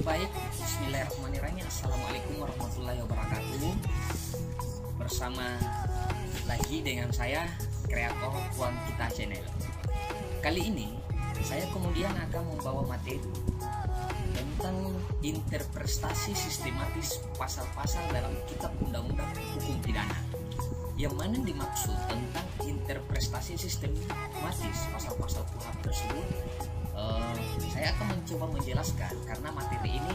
Baik, bismillahirrahmanirrahim. Assalamualaikum warahmatullahi wabarakatuh. Bersama lagi dengan saya, kreator Uang Kita Channel. Kali ini saya kemudian akan membawa materi tentang interpretasi sistematis pasal-pasal dalam Kitab Undang-Undang Hukum Pidana. Yang mana dimaksud tentang interpretasi sistematis pasal-pasal KUHP tersebut, saya akan mencoba menjelaskan karena materi ini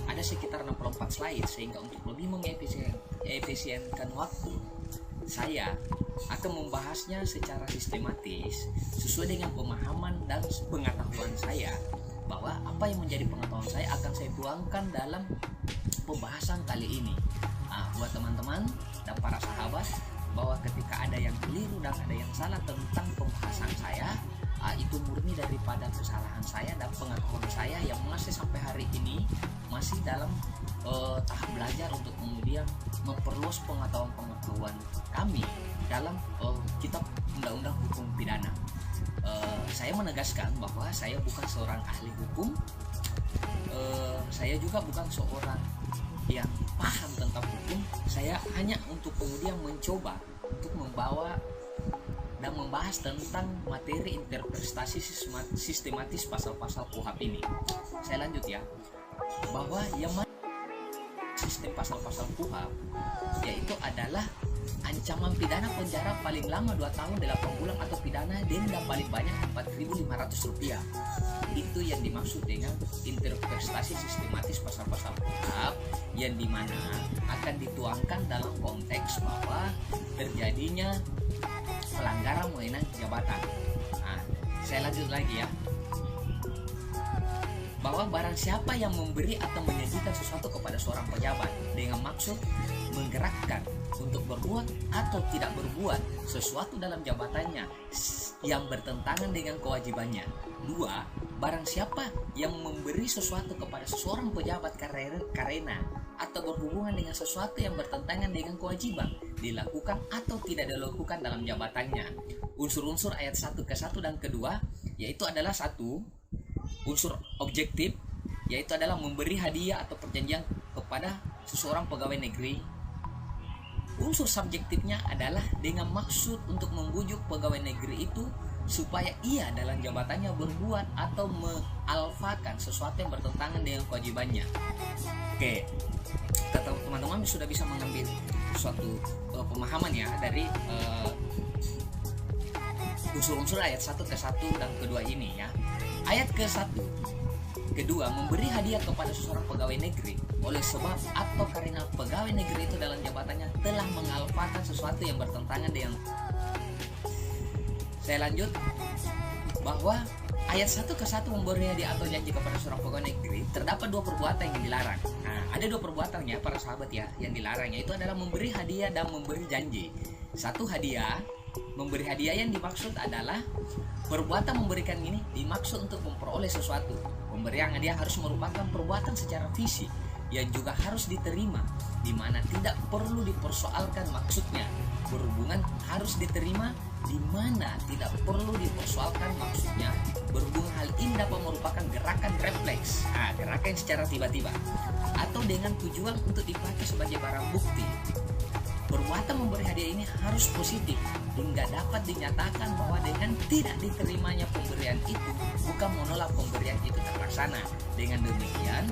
ada sekitar 64 slide, sehingga untuk lebih mengefisienkan waktu, saya akan membahasnya secara sistematis sesuai dengan pemahaman dan pengetahuan saya, bahwa apa yang menjadi pengetahuan saya akan saya tuangkan dalam pembahasan kali ini. Buat teman-teman dan para sahabat, bahwa ketika ada yang keliru dan ada yang salah tentang pembahasan saya, itu murni daripada kesalahan saya dan pengetahuan saya yang masih sampai hari ini masih dalam tahap belajar untuk kemudian memperluas pengetahuan kami dalam Kitab Undang-Undang Hukum Pidana. Saya menegaskan bahwa saya bukan seorang ahli hukum, saya juga bukan seorang yang paham tentang hukum. Saya hanya untuk kemudian mencoba untuk membawa dan membahas tentang materi interpretasi sistematis pasal-pasal KUHP ini. Saya lanjut ya, bahwa yang sistem pasal-pasal KUHP yaitu adalah ancaman pidana penjara paling lama 2 tahun 8 bulan atau pidana denda paling banyak Rp4.500. Itu yang dimaksud dengan interpretasi sistematis pasal-pasal KUHP, yang dimana akan dituangkan dalam konteks bahwa terjadinya pelanggaran wewenang jabatan. Saya lanjut lagi ya, bahwa barang siapa yang memberi atau menjanjikan sesuatu kepada seorang pejabat dengan maksud menggerakkan untuk berbuat atau tidak berbuat sesuatu dalam jabatannya yang bertentangan dengan kewajibannya. 2. Barang siapa yang memberi sesuatu kepada seseorang pejabat karena atau berhubungan dengan sesuatu yang bertentangan dengan kewajiban dilakukan atau tidak dilakukan dalam jabatannya. Unsur-unsur ayat 1 ke 1 dan kedua yaitu adalah 1. Unsur objektif yaitu adalah memberi hadiah atau perjanjian kepada seseorang pegawai negeri. Unsur subjektifnya adalah dengan maksud untuk membujuk pegawai negeri itu supaya ia dalam jabatannya berbuat atau mengalfakan sesuatu yang bertentangan dengan kewajibannya. Oke, teman-teman sudah bisa mengambil suatu pemahaman ya dari unsur-unsur ayat 1 ke 1 dan kedua ini ya. Ayat ke 1 kedua, memberi hadiah kepada seseorang pegawai negeri oleh sebab atau karena pegawai negeri itu dalam jabatannya telah mengalfakan sesuatu yang bertentangan dengan. Saya lanjut, bahwa ayat 1 ke 1 memberi hadiah atau janji kepada seorang pegawai negeri, terdapat 2 perbuatan yang dilarang. Ada 2 perbuatannya para sahabat ya yang dilarang, yaitu adalah memberi hadiah dan memberi janji. 1 hadiah, memberi hadiah yang dimaksud adalah perbuatan memberikan ini dimaksud untuk memperoleh sesuatu. Pemberian hadiah harus merupakan perbuatan secara fisik yang juga harus diterima, di mana tidak perlu dipersoalkan maksudnya. Berhubungan harus diterima, di mana tidak perlu dipersoalkan maksudnya. Berhubung hal ini dapat merupakan gerakan refleks, gerakan secara tiba-tiba, atau dengan tujuan untuk dipakai sebagai barang bukti. Perbuatan memberi hadiah ini harus positif hingga dapat dinyatakan bahwa dengan tidak diterimanya pemberian itu bukan menolak pemberian itu terlaksana. Dengan demikian,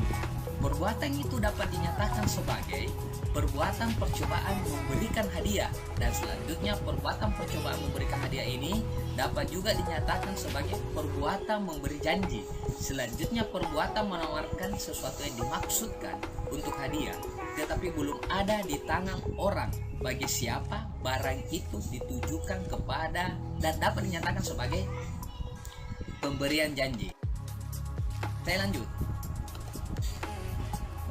perbuatan itu dapat dinyatakan sebagai perbuatan percobaan memberikan hadiah, dan selanjutnya perbuatan percobaan memberikan hadiah ini dapat juga dinyatakan sebagai perbuatan memberi janji. Selanjutnya perbuatan menawarkan sesuatu yang dimaksudkan untuk hadiah tetapi belum ada di tangan orang bagi siapa barang itu ditujukan kepada dan dapat dinyatakan sebagai pemberian janji. Saya lanjut.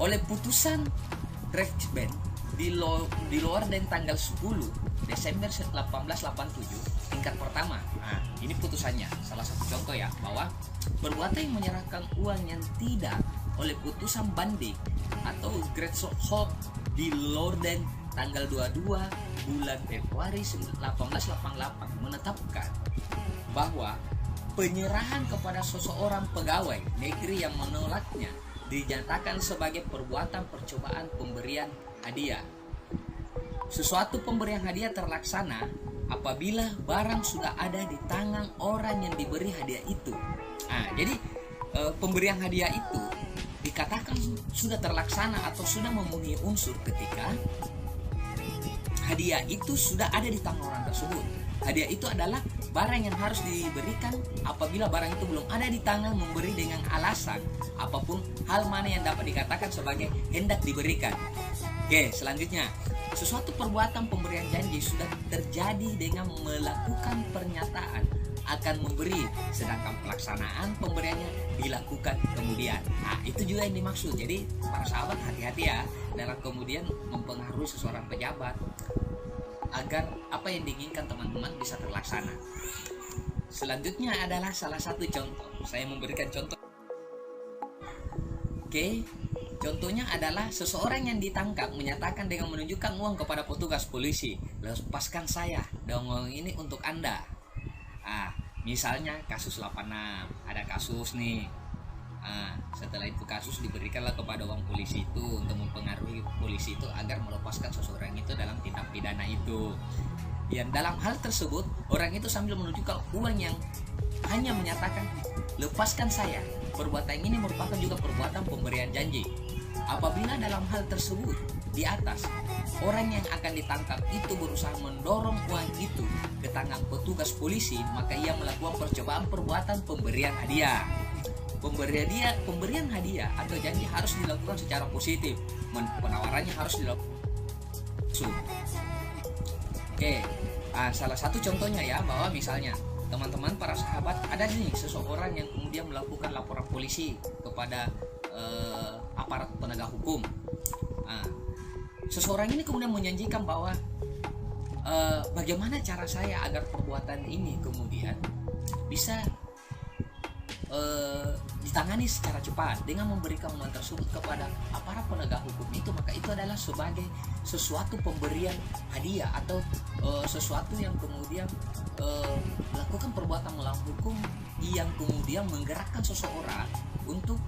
Oleh putusan Rechtsbank di luar dan tanggal 10 Desember 1887 tingkat pertama. Ini putusannya, salah satu contoh ya, bahwa perbuatan yang menyerahkan uang yang tidak oleh putusan banding atau Gerichtshof di Lorden tanggal 22 bulan Februari 1888 menetapkan bahwa penyerahan kepada seseorang pegawai negeri yang menolaknya dinyatakan sebagai perbuatan percobaan pemberian hadiah. Suatu pemberian hadiah terlaksana apabila barang sudah ada di tangan orang yang diberi hadiah itu. Jadi pemberian hadiah itu dikatakan sudah terlaksana atau sudah memenuhi unsur ketika hadiah itu sudah ada di tangan orang tersebut. Hadiah itu adalah barang yang harus diberikan apabila barang itu belum ada di tangan, memberi dengan alasan apapun hal mana yang dapat dikatakan sebagai hendak diberikan. Oke, selanjutnya, sesuatu perbuatan pemberian janji sudah terjadi dengan melakukan pernyataan akan memberi, sedangkan pelaksanaan pemberiannya dilakukan kemudian. Itu juga yang dimaksud. Jadi para sahabat hati-hati ya dalam kemudian mempengaruhi seseorang pejabat agar apa yang diinginkan teman-teman bisa terlaksana. Selanjutnya adalah salah satu contoh. Saya memberikan contoh. Oke, contohnya adalah seseorang yang ditangkap menyatakan dengan menunjukkan uang kepada petugas polisi, lepaskan saya, dan uang ini untuk Anda. Misalnya kasus 86, ada kasus nih. Setelah itu kasus diberikanlah kepada uang polisi itu untuk mempengaruhi polisi itu agar melepaskan seseorang itu dalam tindak pidana itu. Yang dalam hal tersebut orang itu sambil menunjukkan uang yang hanya menyatakan lepaskan saya. Perbuatan ini merupakan juga perbuatan pemberian janji. Apabila dalam hal tersebut di atas orang yang akan ditangkap itu berusaha mendorong uang itu ke tangan petugas polisi, maka ia melakukan percobaan perbuatan pemberian hadiah. Pemberian hadiah atau janji harus dilakukan secara positif. Penawarannya harus dilakukan. Oke, salah satu contohnya ya, bahwa misalnya teman-teman para sahabat ada nih seseorang yang kemudian melakukan laporan polisi kepada aparat penegak hukum. Seseorang ini kemudian menjanjikan bahwa bagaimana cara saya agar perbuatan ini kemudian bisa ditangani secara cepat dengan memberikan uang tersebut kepada aparat penegak hukum itu, maka itu adalah sebagai sesuatu pemberian hadiah atau sesuatu yang kemudian melakukan perbuatan melawan hukum yang kemudian menggerakkan seseorang untuk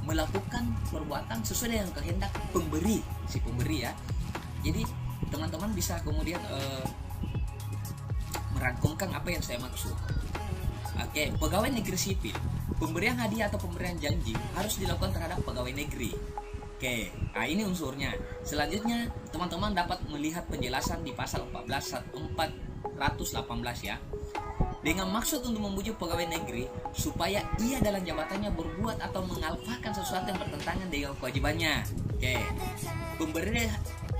melakukan perbuatan sesuai dengan kehendak si pemberi ya. Jadi teman-teman bisa kemudian merangkumkan apa yang saya maksud. Oke, pegawai negeri sipil, pemberian hadiah atau pemberian janji harus dilakukan terhadap pegawai negeri. Oke, ini unsurnya. Selanjutnya teman-teman dapat melihat penjelasan di pasal 418 ya. Dengan maksud untuk membujuk pegawai negeri supaya ia dalam jabatannya berbuat atau mengalfakan sesuatu yang bertentangan dengan kewajibannya. Oke,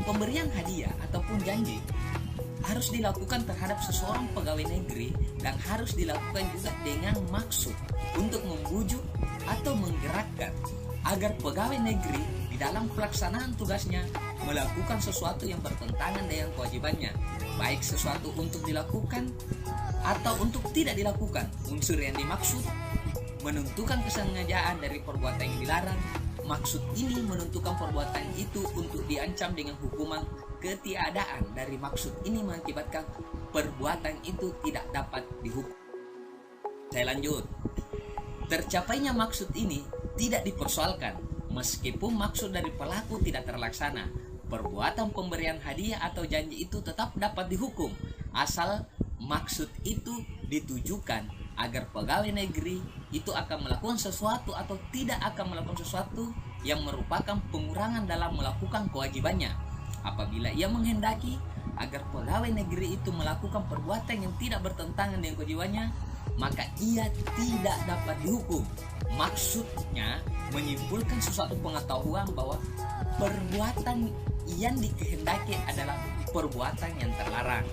pemberian hadiah ataupun janji harus dilakukan terhadap seseorang pegawai negeri dan harus dilakukan juga dengan maksud untuk membujuk atau menggerakkan agar pegawai negeri di dalam pelaksanaan tugasnya melakukan sesuatu yang bertentangan dengan kewajibannya, baik sesuatu untuk dilakukan atau untuk tidak dilakukan. Unsur yang dimaksud menentukan kesengajaan dari perbuatan yang dilarang. Maksud ini menentukan perbuatan itu untuk diancam dengan hukuman ketiadaan dari maksud ini mengakibatkan perbuatan itu tidak dapat dihukum. Saya lanjut. Tercapainya maksud ini tidak dipersoalkan meskipun maksud dari pelaku tidak terlaksana. Perbuatan pemberian hadiah atau janji itu tetap dapat dihukum asal maksud itu ditujukan agar pegawai negeri itu akan melakukan sesuatu atau tidak akan melakukan sesuatu yang merupakan pengurangan dalam melakukan kewajibannya. Apabila ia menghendaki agar pegawai negeri itu melakukan perbuatan yang tidak bertentangan dengan kewajibannya, maka ia tidak dapat dihukum. Maksudnya menyimpulkan sesuatu pengetahuan bahwa perbuatan yang dikehendaki adalah perbuatan yang terlarang.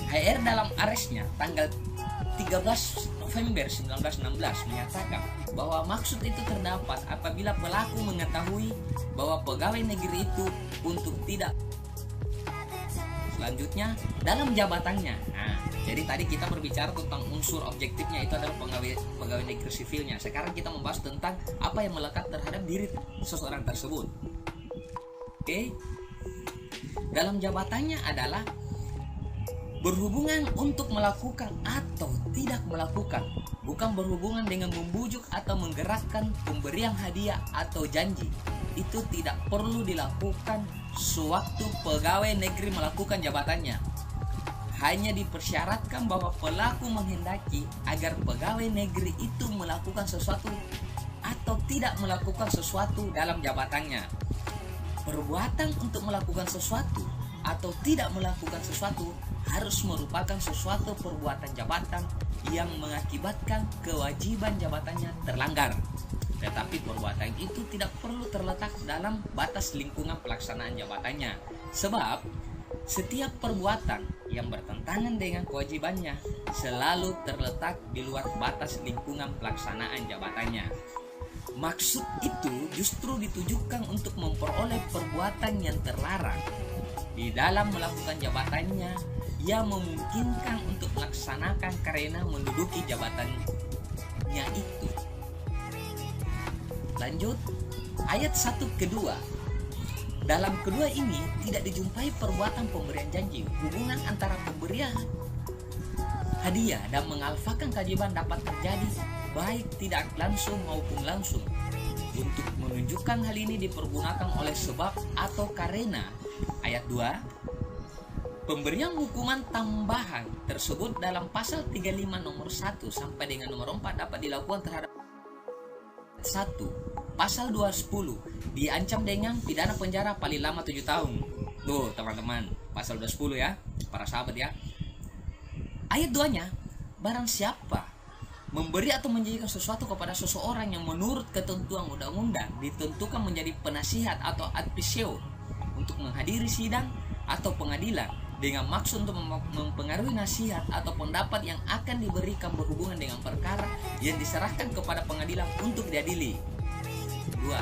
HR dalam aresnya tanggal 13 November 1916 menyatakan bahwa maksud itu terdapat apabila pelaku mengetahui bahwa pegawai negeri itu untuk tidak. Selanjutnya dalam jabatannya. Jadi tadi kita berbicara tentang unsur objektifnya itu adalah pegawai negeri sipilnya. Sekarang kita membahas tentang apa yang melekat terhadap diri seseorang tersebut. Oke. Dalam jabatannya adalah Berhubungan untuk melakukan atau tidak melakukan, bukan berhubungan dengan membujuk atau menggerakkan pemberian hadiah atau janji. Itu tidak perlu dilakukan sewaktu pegawai negeri melakukan jabatannya. Hanya dipersyaratkan bahwa pelaku menghendaki agar pegawai negeri itu melakukan sesuatu atau tidak melakukan sesuatu dalam jabatannya. Perbuatan untuk melakukan sesuatu atau tidak melakukan sesuatu harus merupakan sesuatu perbuatan jabatan yang mengakibatkan kewajiban jabatannya terlanggar. Tetapi perbuatan itu tidak perlu terletak dalam batas lingkungan pelaksanaan jabatannya, sebab setiap perbuatan yang bertentangan dengan kewajibannya selalu terletak di luar batas lingkungan pelaksanaan jabatannya. Maksud itu justru ditujukan untuk memperoleh perbuatan yang terlarang di dalam melakukan jabatannya yang memungkinkan untuk melaksanakan karena menduduki jabatannya itu. Lanjut, ayat 1 kedua. Dalam kedua ini tidak dijumpai perbuatan pemberian janji. Hubungan antara pemberian hadiah dan mengalfakan kewajiban dapat terjadi baik tidak langsung maupun langsung. Untuk menunjukkan hal ini dipergunakan oleh sebab atau karena. Ayat 2, pemberian hukuman tambahan tersebut dalam pasal 35 nomor 1 sampai dengan nomor 4 dapat dilakukan terhadap 1. Pasal 210 diancam dengan pidana penjara paling lama 7 tahun. Tuh teman-teman, pasal 210 ya, para sahabat ya. Ayat 2-nya, barang siapa memberi atau menjanjikan sesuatu kepada seseorang yang menurut ketentuan undang-undang ditentukan menjadi penasihat atau advisio untuk menghadiri sidang atau pengadilan dengan maksud untuk mempengaruhi nasihat atau pendapat yang akan diberikan berhubungan dengan perkara yang diserahkan kepada pengadilan untuk diadili. 2.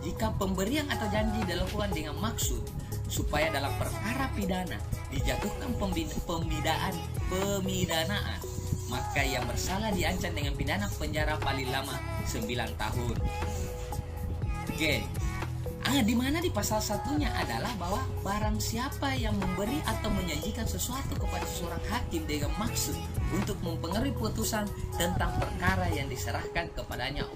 Jika pemberian atau janji dilakukan dengan maksud supaya dalam perkara pidana dijatuhkan pemidanaan, maka yang bersalah diancam dengan pidana penjara paling lama 9 tahun. Oke. Di mana di pasal satunya adalah bahwa barang siapa yang memberi atau menjanjikan sesuatu kepada seorang hakim dengan maksud untuk mempengaruhi putusan tentang perkara yang diserahkan kepadanya.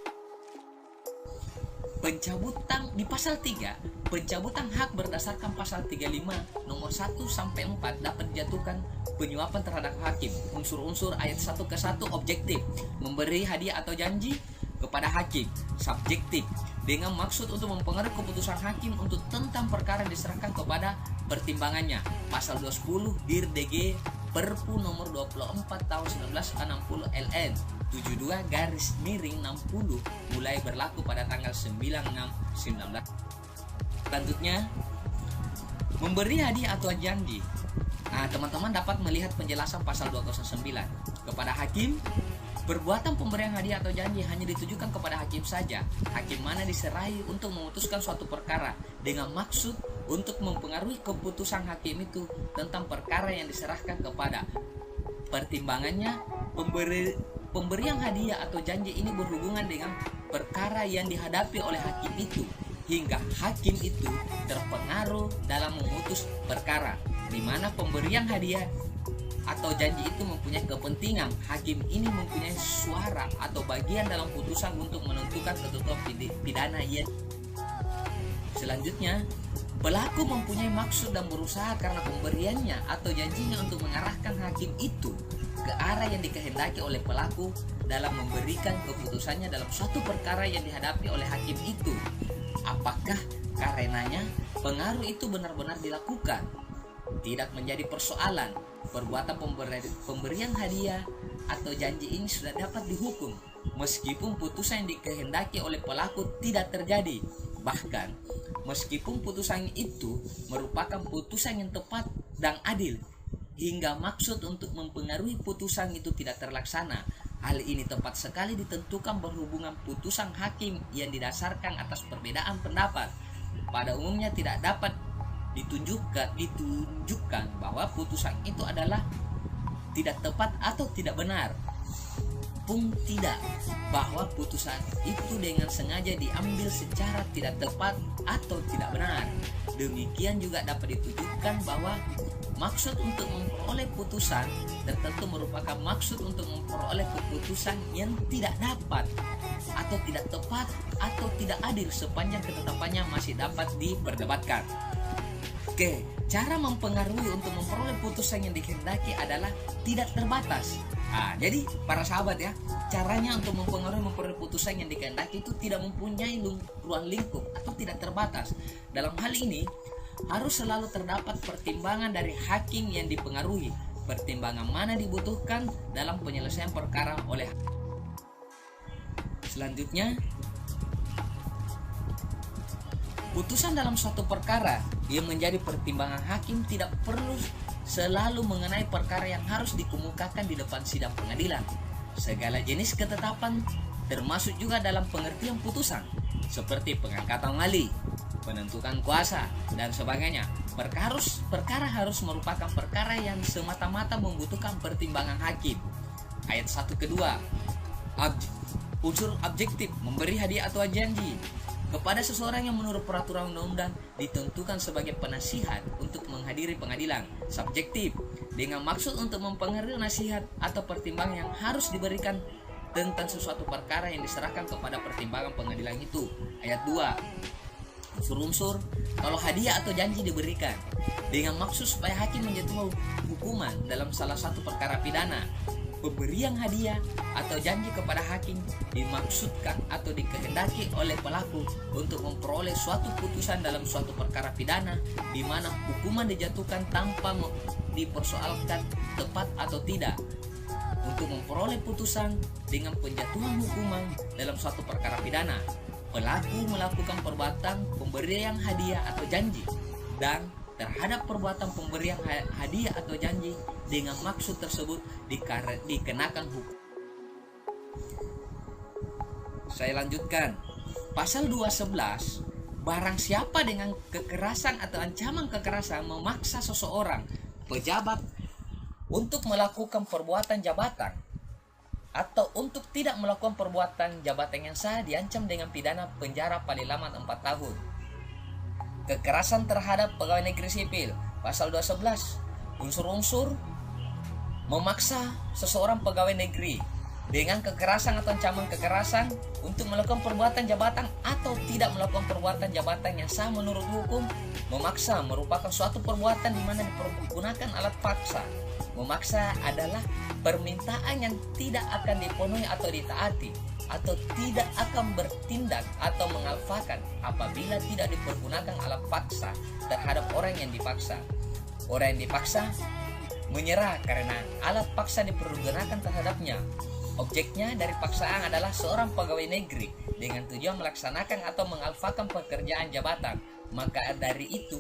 Pencabutan di pasal 3, pencabutan hak berdasarkan pasal 35 nomor 1 sampai 4 dapat dijatuhkan penyuapan terhadap hakim. Unsur-unsur ayat 1 ke 1 objektif, memberi hadiah atau janji kepada hakim. Subjektif, dengan maksud untuk mempengaruhi keputusan hakim untuk tentang perkara yang diserahkan kepada pertimbangannya. Pasal 210 Dir DG Perpu nomor 24 tahun 1960 LN 72/60 mulai berlaku pada tanggal 9/6/19. Selanjutnya, memberi hadiah atau janji. Teman-teman dapat melihat penjelasan pasal 209 kepada hakim. Perbuatan pemberian hadiah atau janji hanya ditujukan kepada hakim saja. Hakim mana diserahi untuk memutuskan suatu perkara dengan maksud untuk mempengaruhi keputusan hakim itu tentang perkara yang diserahkan kepada pertimbangannya. Pemberian hadiah atau janji ini berhubungan dengan perkara yang dihadapi oleh hakim itu, hingga hakim itu terpengaruh dalam memutus perkara, di mana pemberian hadiah atau janji itu mempunyai kepentingan. Hakim ini mempunyai suara atau bagian dalam putusan untuk menentukan ketentuan pidana yang. Selanjutnya, pelaku mempunyai maksud dan berusaha karena pemberiannya atau janjinya untuk mengarahkan hakim itu ke arah yang dikehendaki oleh pelaku dalam memberikan keputusannya dalam suatu perkara yang dihadapi oleh hakim itu. Apakah karenanya pengaruh itu benar-benar dilakukan? Tidak menjadi persoalan. Perbuatan pemberian hadiah atau janji ini sudah dapat dihukum meskipun putusan yang dikehendaki oleh pelaku tidak terjadi. Bahkan meskipun putusan itu merupakan putusan yang tepat dan adil, hingga maksud untuk mempengaruhi putusan itu tidak terlaksana. Hal ini tepat sekali ditentukan berhubungan putusan hakim yang didasarkan atas perbedaan pendapat. Pada umumnya tidak dapat ditunjukkan bahwa putusan itu adalah tidak tepat atau tidak benar. maupun tidak, bahwa putusan itu dengan sengaja diambil secara tidak tepat atau tidak benar. Demikian juga dapat ditujukan bahwa maksud untuk memperoleh putusan tertentu merupakan maksud untuk memperoleh keputusan yang tidak dapat atau tidak tepat atau tidak adil sepanjang ketetapannya masih dapat diperdebatkan. Oke, cara mempengaruhi untuk memperoleh putusan yang dikehendaki adalah tidak terbatas. Jadi para sahabat ya, caranya untuk memperoleh putusan yang dikehendaki itu tidak mempunyai ruang lingkup atau tidak terbatas. Dalam hal ini harus selalu terdapat pertimbangan dari hakim yang dipengaruhi. Pertimbangan mana dibutuhkan dalam penyelesaian perkara oleh. Selanjutnya, putusan dalam suatu perkara yang menjadi pertimbangan hakim tidak perlu selalu mengenai perkara yang harus dikemukakan di depan sidang pengadilan. Segala jenis ketetapan termasuk juga dalam pengertian putusan, seperti pengangkatan wali, penentukan kuasa, dan sebagainya. Perkara harus merupakan perkara yang semata-mata membutuhkan pertimbangan hakim. Ayat 1 kedua, unsur objektif memberi hadiah atau janji kepada seseorang yang menurut peraturan undang-undang ditentukan sebagai penasihat untuk menghadiri pengadilan. Subjektif, dengan maksud untuk mempengaruhi nasihat atau pertimbangan yang harus diberikan tentang sesuatu perkara yang diserahkan kepada pertimbangan pengadilan itu. Ayat 2, unsur-unsur kalau hadiah atau janji diberikan dengan maksud supaya hakim menjatuhkan hukuman dalam salah satu perkara pidana. Pemberian hadiah atau janji kepada hakim dimaksudkan atau dikehendaki oleh pelaku untuk memperoleh suatu putusan dalam suatu perkara pidana di mana hukuman dijatuhkan tanpa dipersoalkan tepat atau tidak. Untuk memperoleh putusan dengan penjatuhan hukuman dalam suatu perkara pidana, pelaku melakukan perbuatan pemberian hadiah atau janji, dan terhadap perbuatan pemberian hadiah atau janji dengan maksud tersebut dikenakan hukum. Saya lanjutkan. Pasal 211, barang siapa dengan kekerasan atau ancaman kekerasan memaksa seseorang pejabat untuk melakukan perbuatan jabatan atau untuk tidak melakukan perbuatan jabatan yang sah, diancam dengan pidana penjara paling lama 4 tahun. Kekerasan terhadap pegawai negeri sipil, pasal 211, unsur-unsur memaksa seseorang pegawai negeri dengan kekerasan atau ancaman kekerasan untuk melakukan perbuatan jabatan atau tidak melakukan perbuatan jabatan yang sah menurut hukum. Memaksa merupakan suatu perbuatan di mana dipergunakan alat paksa. Memaksa adalah permintaan yang tidak akan dipenuhi atau ditaati, atau tidak akan bertindak atau mengalfakan apabila tidak dipergunakan alat paksa terhadap orang yang dipaksa. Orang yang dipaksa menyerah karena alat paksa dipergunakan terhadapnya. Objeknya dari paksaan adalah seorang pegawai negeri dengan tujuan melaksanakan atau mengalfakan pekerjaan jabatan. Maka dari itu,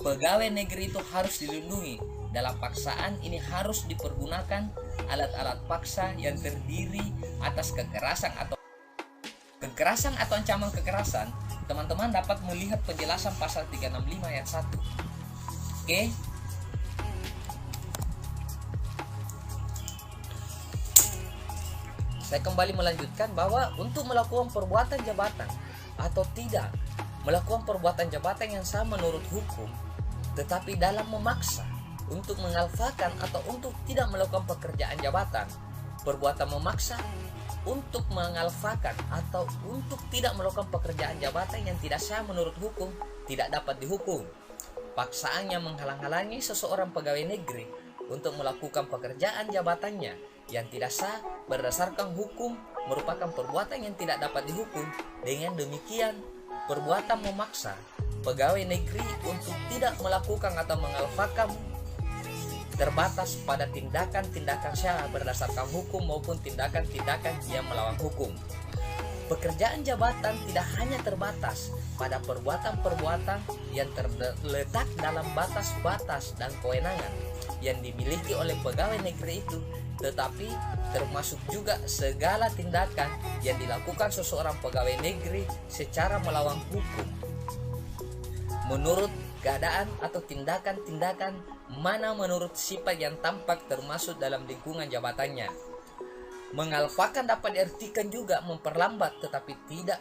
pegawai negeri itu harus dilindungi. Dalam paksaan ini harus dipergunakan alat-alat paksa yang terdiri atas kekerasan atau ancaman kekerasan. Teman-teman dapat melihat penjelasan pasal 365 ayat 1. Oke. Saya kembali melanjutkan bahwa untuk melakukan perbuatan jabatan atau tidak melakukan perbuatan jabatan yang sah menurut hukum, tetapi dalam memaksa untuk mengalfakan atau untuk tidak melakukan pekerjaan jabatan, perbuatan memaksa untuk mengalfakan atau untuk tidak melakukan pekerjaan jabatan yang tidak sah menurut hukum tidak dapat dihukum. Paksaan yang menghalang-halangi seseorang pegawai negeri untuk melakukan pekerjaan jabatannya yang tidak sah berdasarkan hukum merupakan perbuatan yang tidak dapat dihukum. Dengan demikian, perbuatan memaksa pegawai negeri untuk tidak melakukan atau mengalfakan terbatas pada tindakan-tindakan sah berdasarkan hukum maupun tindakan-tindakan yang melawan hukum. Pekerjaan jabatan tidak hanya terbatas pada perbuatan-perbuatan yang terletak dalam batas-batas dan kewenangan yang dimiliki oleh pegawai negeri itu, tetapi termasuk juga segala tindakan yang dilakukan seseorang pegawai negeri secara melawan hukum menurut keadaan atau tindakan-tindakan mana menurut sifat yang tampak termasuk dalam lingkungan jabatannya. Mengalfakan dapat diartikan juga memperlambat, tetapi tidak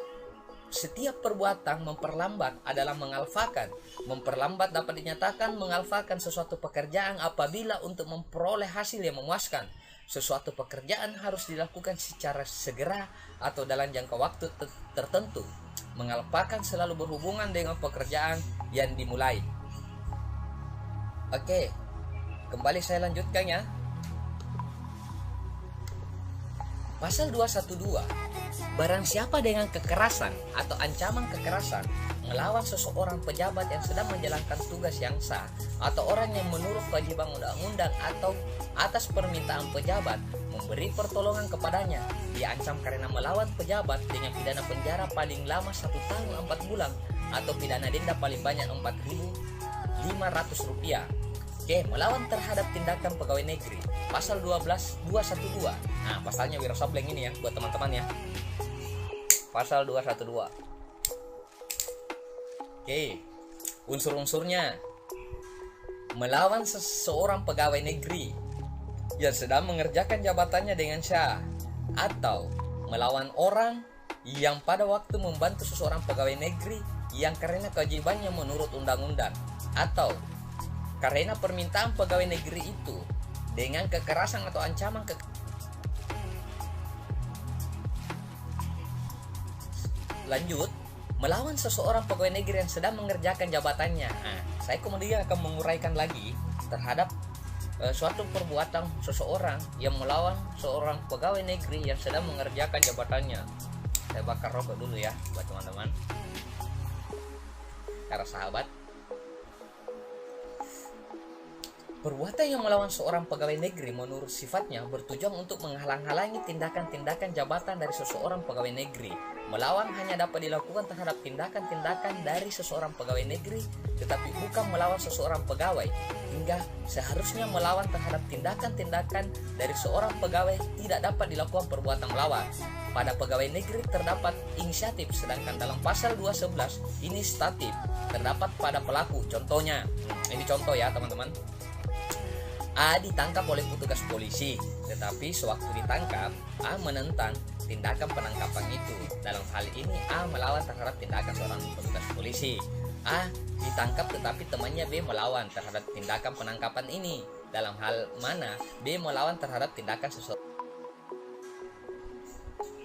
setiap perbuatan memperlambat adalah mengalfakan. Memperlambat dapat dinyatakan mengalfakan sesuatu pekerjaan apabila untuk memperoleh hasil yang memuaskan. Sesuatu pekerjaan harus dilakukan secara segera atau dalam jangka waktu tertentu. Mengalfakan selalu berhubungan dengan pekerjaan yang dimulai. Oke, kembali saya lanjutkan ya. Pasal 212, barang siapa dengan kekerasan atau ancaman kekerasan melawan seseorang pejabat yang sedang menjalankan tugas yang sah atau orang yang menurut kewajiban undang-undang atau atas permintaan pejabat memberi pertolongan kepadanya, diancam karena melawan pejabat dengan pidana penjara paling lama 1 tahun 4 bulan atau pidana denda paling banyak Rp4.500. Oke, melawan terhadap tindakan pegawai negeri, pasal 212. Nah, pasalnya Wiro Sableng ini ya buat teman-teman ya. Pasal 212. Oke, unsur-unsurnya. Melawan seseorang pegawai negeri yang sedang mengerjakan jabatannya dengan sah, atau melawan orang yang pada waktu membantu seseorang pegawai negeri yang karena kewajibannya menurut undang-undang, atau karena permintaan pegawai negeri itu dengan kekerasan atau ancaman Lanjut, melawan seseorang pegawai negeri yang sedang mengerjakan jabatannya. Nah, saya kemudian akan menguraikan lagi terhadap suatu perbuatan seseorang yang melawan seorang pegawai negeri yang sedang mengerjakan jabatannya. Saya bakar rokok dulu ya buat teman-teman, para sahabat. Perbuatan yang melawan seorang pegawai negeri menurut sifatnya bertujuan untuk menghalang-halangi tindakan-tindakan jabatan dari seseorang pegawai negeri. Melawan hanya dapat dilakukan terhadap tindakan-tindakan dari seseorang pegawai negeri, tetapi bukan melawan seseorang pegawai. Hingga seharusnya melawan terhadap tindakan-tindakan dari seorang pegawai tidak dapat dilakukan perbuatan melawan. Pada pegawai negeri terdapat inisiatif, sedangkan dalam pasal 211 inisiatif terdapat pada pelaku. Contohnya, ini contoh ya teman-teman. A ditangkap oleh petugas polisi, tetapi sewaktu ditangkap, A menentang tindakan penangkapan itu. Dalam hal ini, A melawan terhadap tindakan seorang petugas polisi. A ditangkap tetapi temannya B melawan terhadap tindakan penangkapan ini. Dalam hal mana B melawan terhadap tindakan seseorang.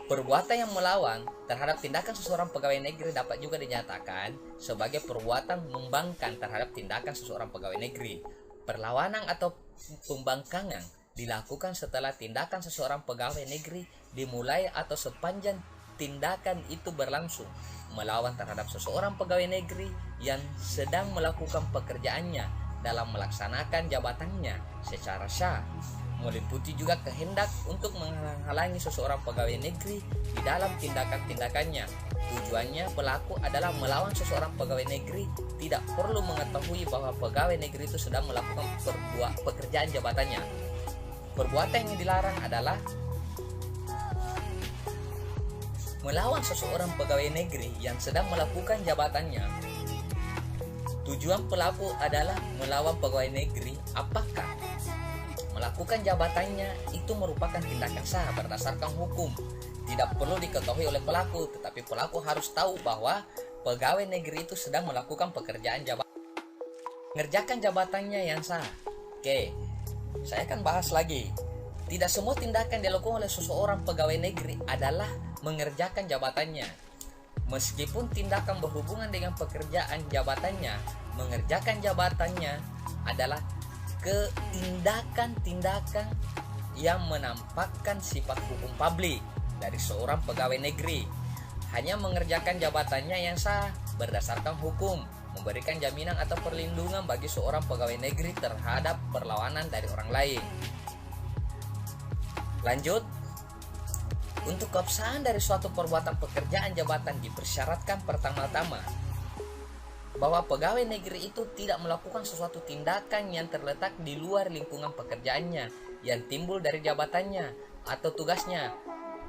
Perbuatan yang melawan terhadap tindakan seseorang pegawai negeri dapat juga dinyatakan sebagai perbuatan membangkang terhadap tindakan seseorang pegawai negeri. Perlawanan atau pembangkangan dilakukan setelah tindakan seseorang pegawai negeri dimulai atau sepanjang tindakan itu berlangsung. Melawan terhadap seseorang pegawai negeri yang sedang melakukan pekerjaannya dalam melaksanakan jabatannya secara sah, meliputi juga kehendak untuk menghalangi seseorang pegawai negeri di dalam tindakan-tindakannya. Tujuannya pelaku adalah melawan seseorang pegawai negeri tidak perlu mengetahui bahwa pegawai negeri itu sedang melakukan pekerjaan jabatannya. Perbuatan yang dilarang adalah melawan seseorang pegawai negeri yang sedang melakukan jabatannya. Tujuan pelaku adalah melawan pegawai negeri apakah melakukan jabatannya itu merupakan tindakan sah berdasarkan hukum. Tidak perlu diketahui oleh pelaku, tetapi pelaku harus tahu bahwa pegawai negeri itu sedang melakukan pekerjaan jabatan, mengerjakan jabatannya yang sah. Oke, saya akan bahas lagi. Tidak semua tindakan dilakukan oleh seseorang pegawai negeri adalah mengerjakan jabatannya. Meskipun tindakan berhubungan dengan pekerjaan jabatannya, mengerjakan jabatannya adalah tindakan-tindakan yang menampakkan sifat hukum publik dari seorang pegawai negeri. Hanya mengerjakan jabatannya yang sah berdasarkan hukum, memberikan jaminan atau perlindungan bagi seorang pegawai negeri terhadap perlawanan dari orang lain. Lanjut, untuk keabsahan dari suatu perbuatan pekerjaan jabatan dipersyaratkan pertama-tama bahwa pegawai negeri itu tidak melakukan sesuatu tindakan yang terletak di luar lingkungan pekerjaannya yang timbul dari jabatannya atau tugasnya.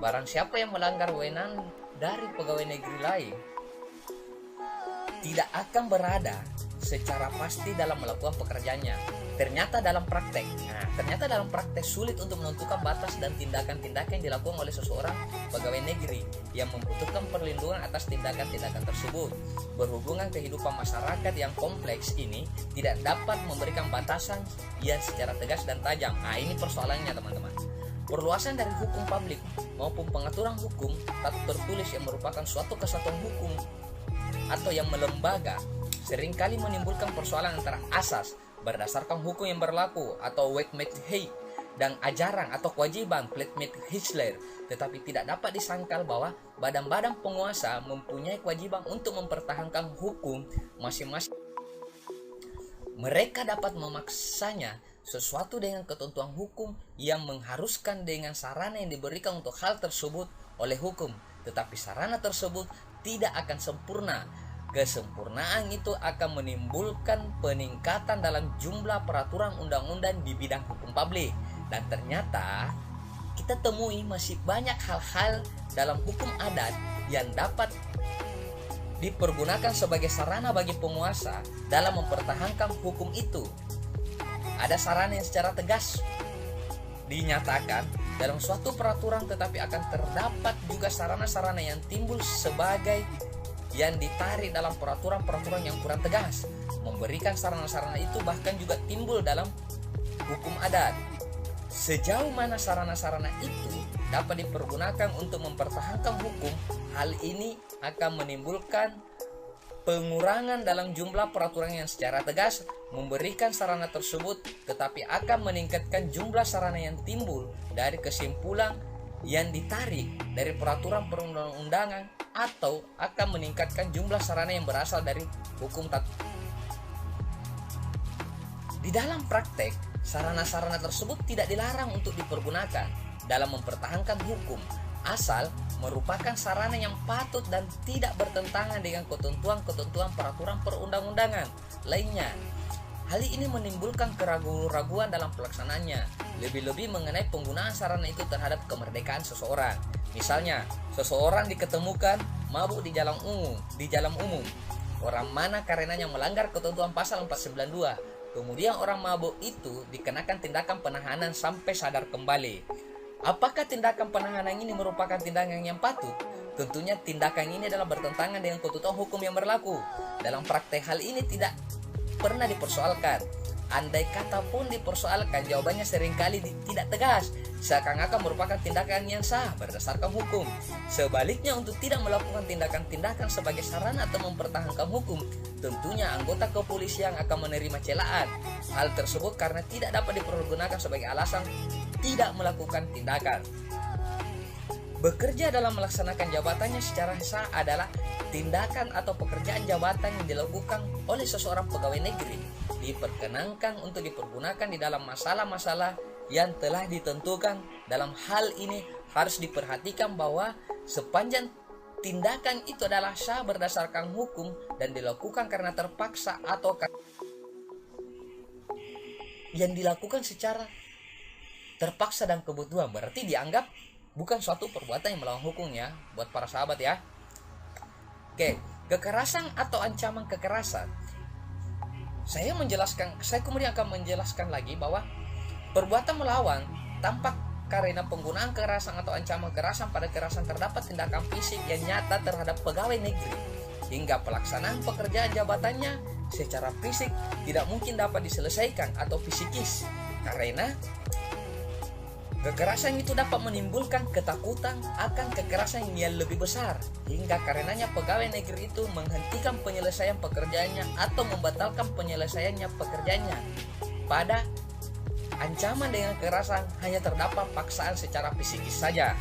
Barang siapa yang melanggar wewenang dari pegawai negeri lain tidak akan berada secara pasti dalam melakukan pekerjaannya. Ternyata dalam praktek sulit untuk menentukan batas dan tindakan-tindakan yang dilakukan oleh seseorang pegawai negeri yang membutuhkan perlindungan atas tindakan-tindakan tersebut. Berhubungan kehidupan masyarakat yang kompleks ini tidak dapat memberikan batasan yang secara tegas dan tajam. Ini persoalannya teman-teman. Perluasan dari hukum publik maupun pengaturan hukum tak tertulis yang merupakan suatu kesatuan hukum atau yang melembaga seringkali menimbulkan persoalan antara asas berdasarkan hukum yang berlaku atau Wegmeet-Hei dan ajaran atau kewajiban Plattmeet-Hissler, tetapi tidak dapat disangkal bahwa badan-badan penguasa mempunyai kewajiban untuk mempertahankan hukum masing-masing. Mereka dapat memaksanya sesuatu dengan ketentuan hukum yang mengharuskan dengan sarana yang diberikan untuk hal tersebut oleh hukum, tetapi sarana tersebut tidak akan sempurna. Kesempurnaan itu akan menimbulkan peningkatan dalam jumlah peraturan undang-undang di bidang hukum publik. Dan ternyata kita temui masih banyak hal-hal dalam hukum adat yang dapat dipergunakan sebagai sarana bagi penguasa dalam mempertahankan hukum itu. Ada sarana yang secara tegas dinyatakan dalam suatu peraturan, tetapi akan terdapat juga sarana-sarana yang timbul sebagai yang ditarik dalam peraturan-peraturan yang kurang tegas. Memberikan sarana-sarana itu bahkan juga timbul dalam hukum adat. Sejauh mana sarana-sarana itu dapat dipergunakan untuk mempertahankan hukum, hal ini akan menimbulkan pengurangan dalam jumlah peraturan yang secara tegas memberikan sarana tersebut, tetapi akan meningkatkan jumlah sarana yang timbul dari kesimpulan yang ditarik dari peraturan perundang-undangan, atau akan meningkatkan jumlah sarana yang berasal dari hukum Di dalam praktek, sarana-sarana tersebut tidak dilarang untuk dipergunakan dalam mempertahankan hukum, asal merupakan sarana yang patut dan tidak bertentangan dengan ketentuan-ketentuan peraturan perundang-undangan lainnya. Hal ini menimbulkan keraguan-raguan dalam pelaksanaannya, lebih-lebih mengenai penggunaan sarana itu terhadap kemerdekaan seseorang. Misalnya, seseorang diketemukan mabuk di jalan umum. Orang mana karenanya melanggar ketentuan pasal 492. Kemudian orang mabuk itu dikenakan tindakan penahanan sampai sadar kembali. Apakah tindakan penahanan ini merupakan tindakan yang patut? Tentunya tindakan ini adalah bertentangan dengan ketentuan hukum yang berlaku. Dalam praktek hal ini tidak pernah dipersoalkan. Andai kata pun dipersoalkan, jawabannya seringkali tidak tegas, seakan-akan merupakan tindakan yang sah berdasarkan hukum. Sebaliknya, untuk tidak melakukan tindakan-tindakan sebagai sarana atau mempertahankan hukum, tentunya anggota kepolisian akan menerima celaan. Hal tersebut karena tidak dapat dipergunakan sebagai alasan tidak melakukan tindakan. Bekerja dalam melaksanakan jabatannya secara sah adalah tindakan atau pekerjaan jabatan yang dilakukan oleh seseorang pegawai negeri, diperkenankan untuk dipergunakan di dalam masalah-masalah yang telah ditentukan. Dalam hal ini harus diperhatikan bahwa sepanjang tindakan itu adalah sah berdasarkan hukum dan dilakukan karena terpaksa atau yang dilakukan secara terpaksa dan kebutuhan, berarti dianggap bukan suatu perbuatan yang melawan hukumnya buat para sahabat ya. Oke, kekerasan atau ancaman kekerasan. Saya kemudian akan menjelaskan lagi bahwa perbuatan melawan tampak karena penggunaan kekerasan atau ancaman kekerasan. Pada kekerasan terdapat tindakan fisik yang nyata terhadap pegawai negeri, hingga pelaksanaan pekerjaan jabatannya secara fisik tidak mungkin dapat diselesaikan atau fisikis, karena kekerasan itu dapat menimbulkan ketakutan akan kekerasan yang lebih besar, hingga karenanya pegawai negeri itu menghentikan penyelesaian pekerjaannya atau membatalkan penyelesaiannya pekerjaannya. Pada ancaman dengan kekerasan hanya terdapat paksaan secara fisikis saja.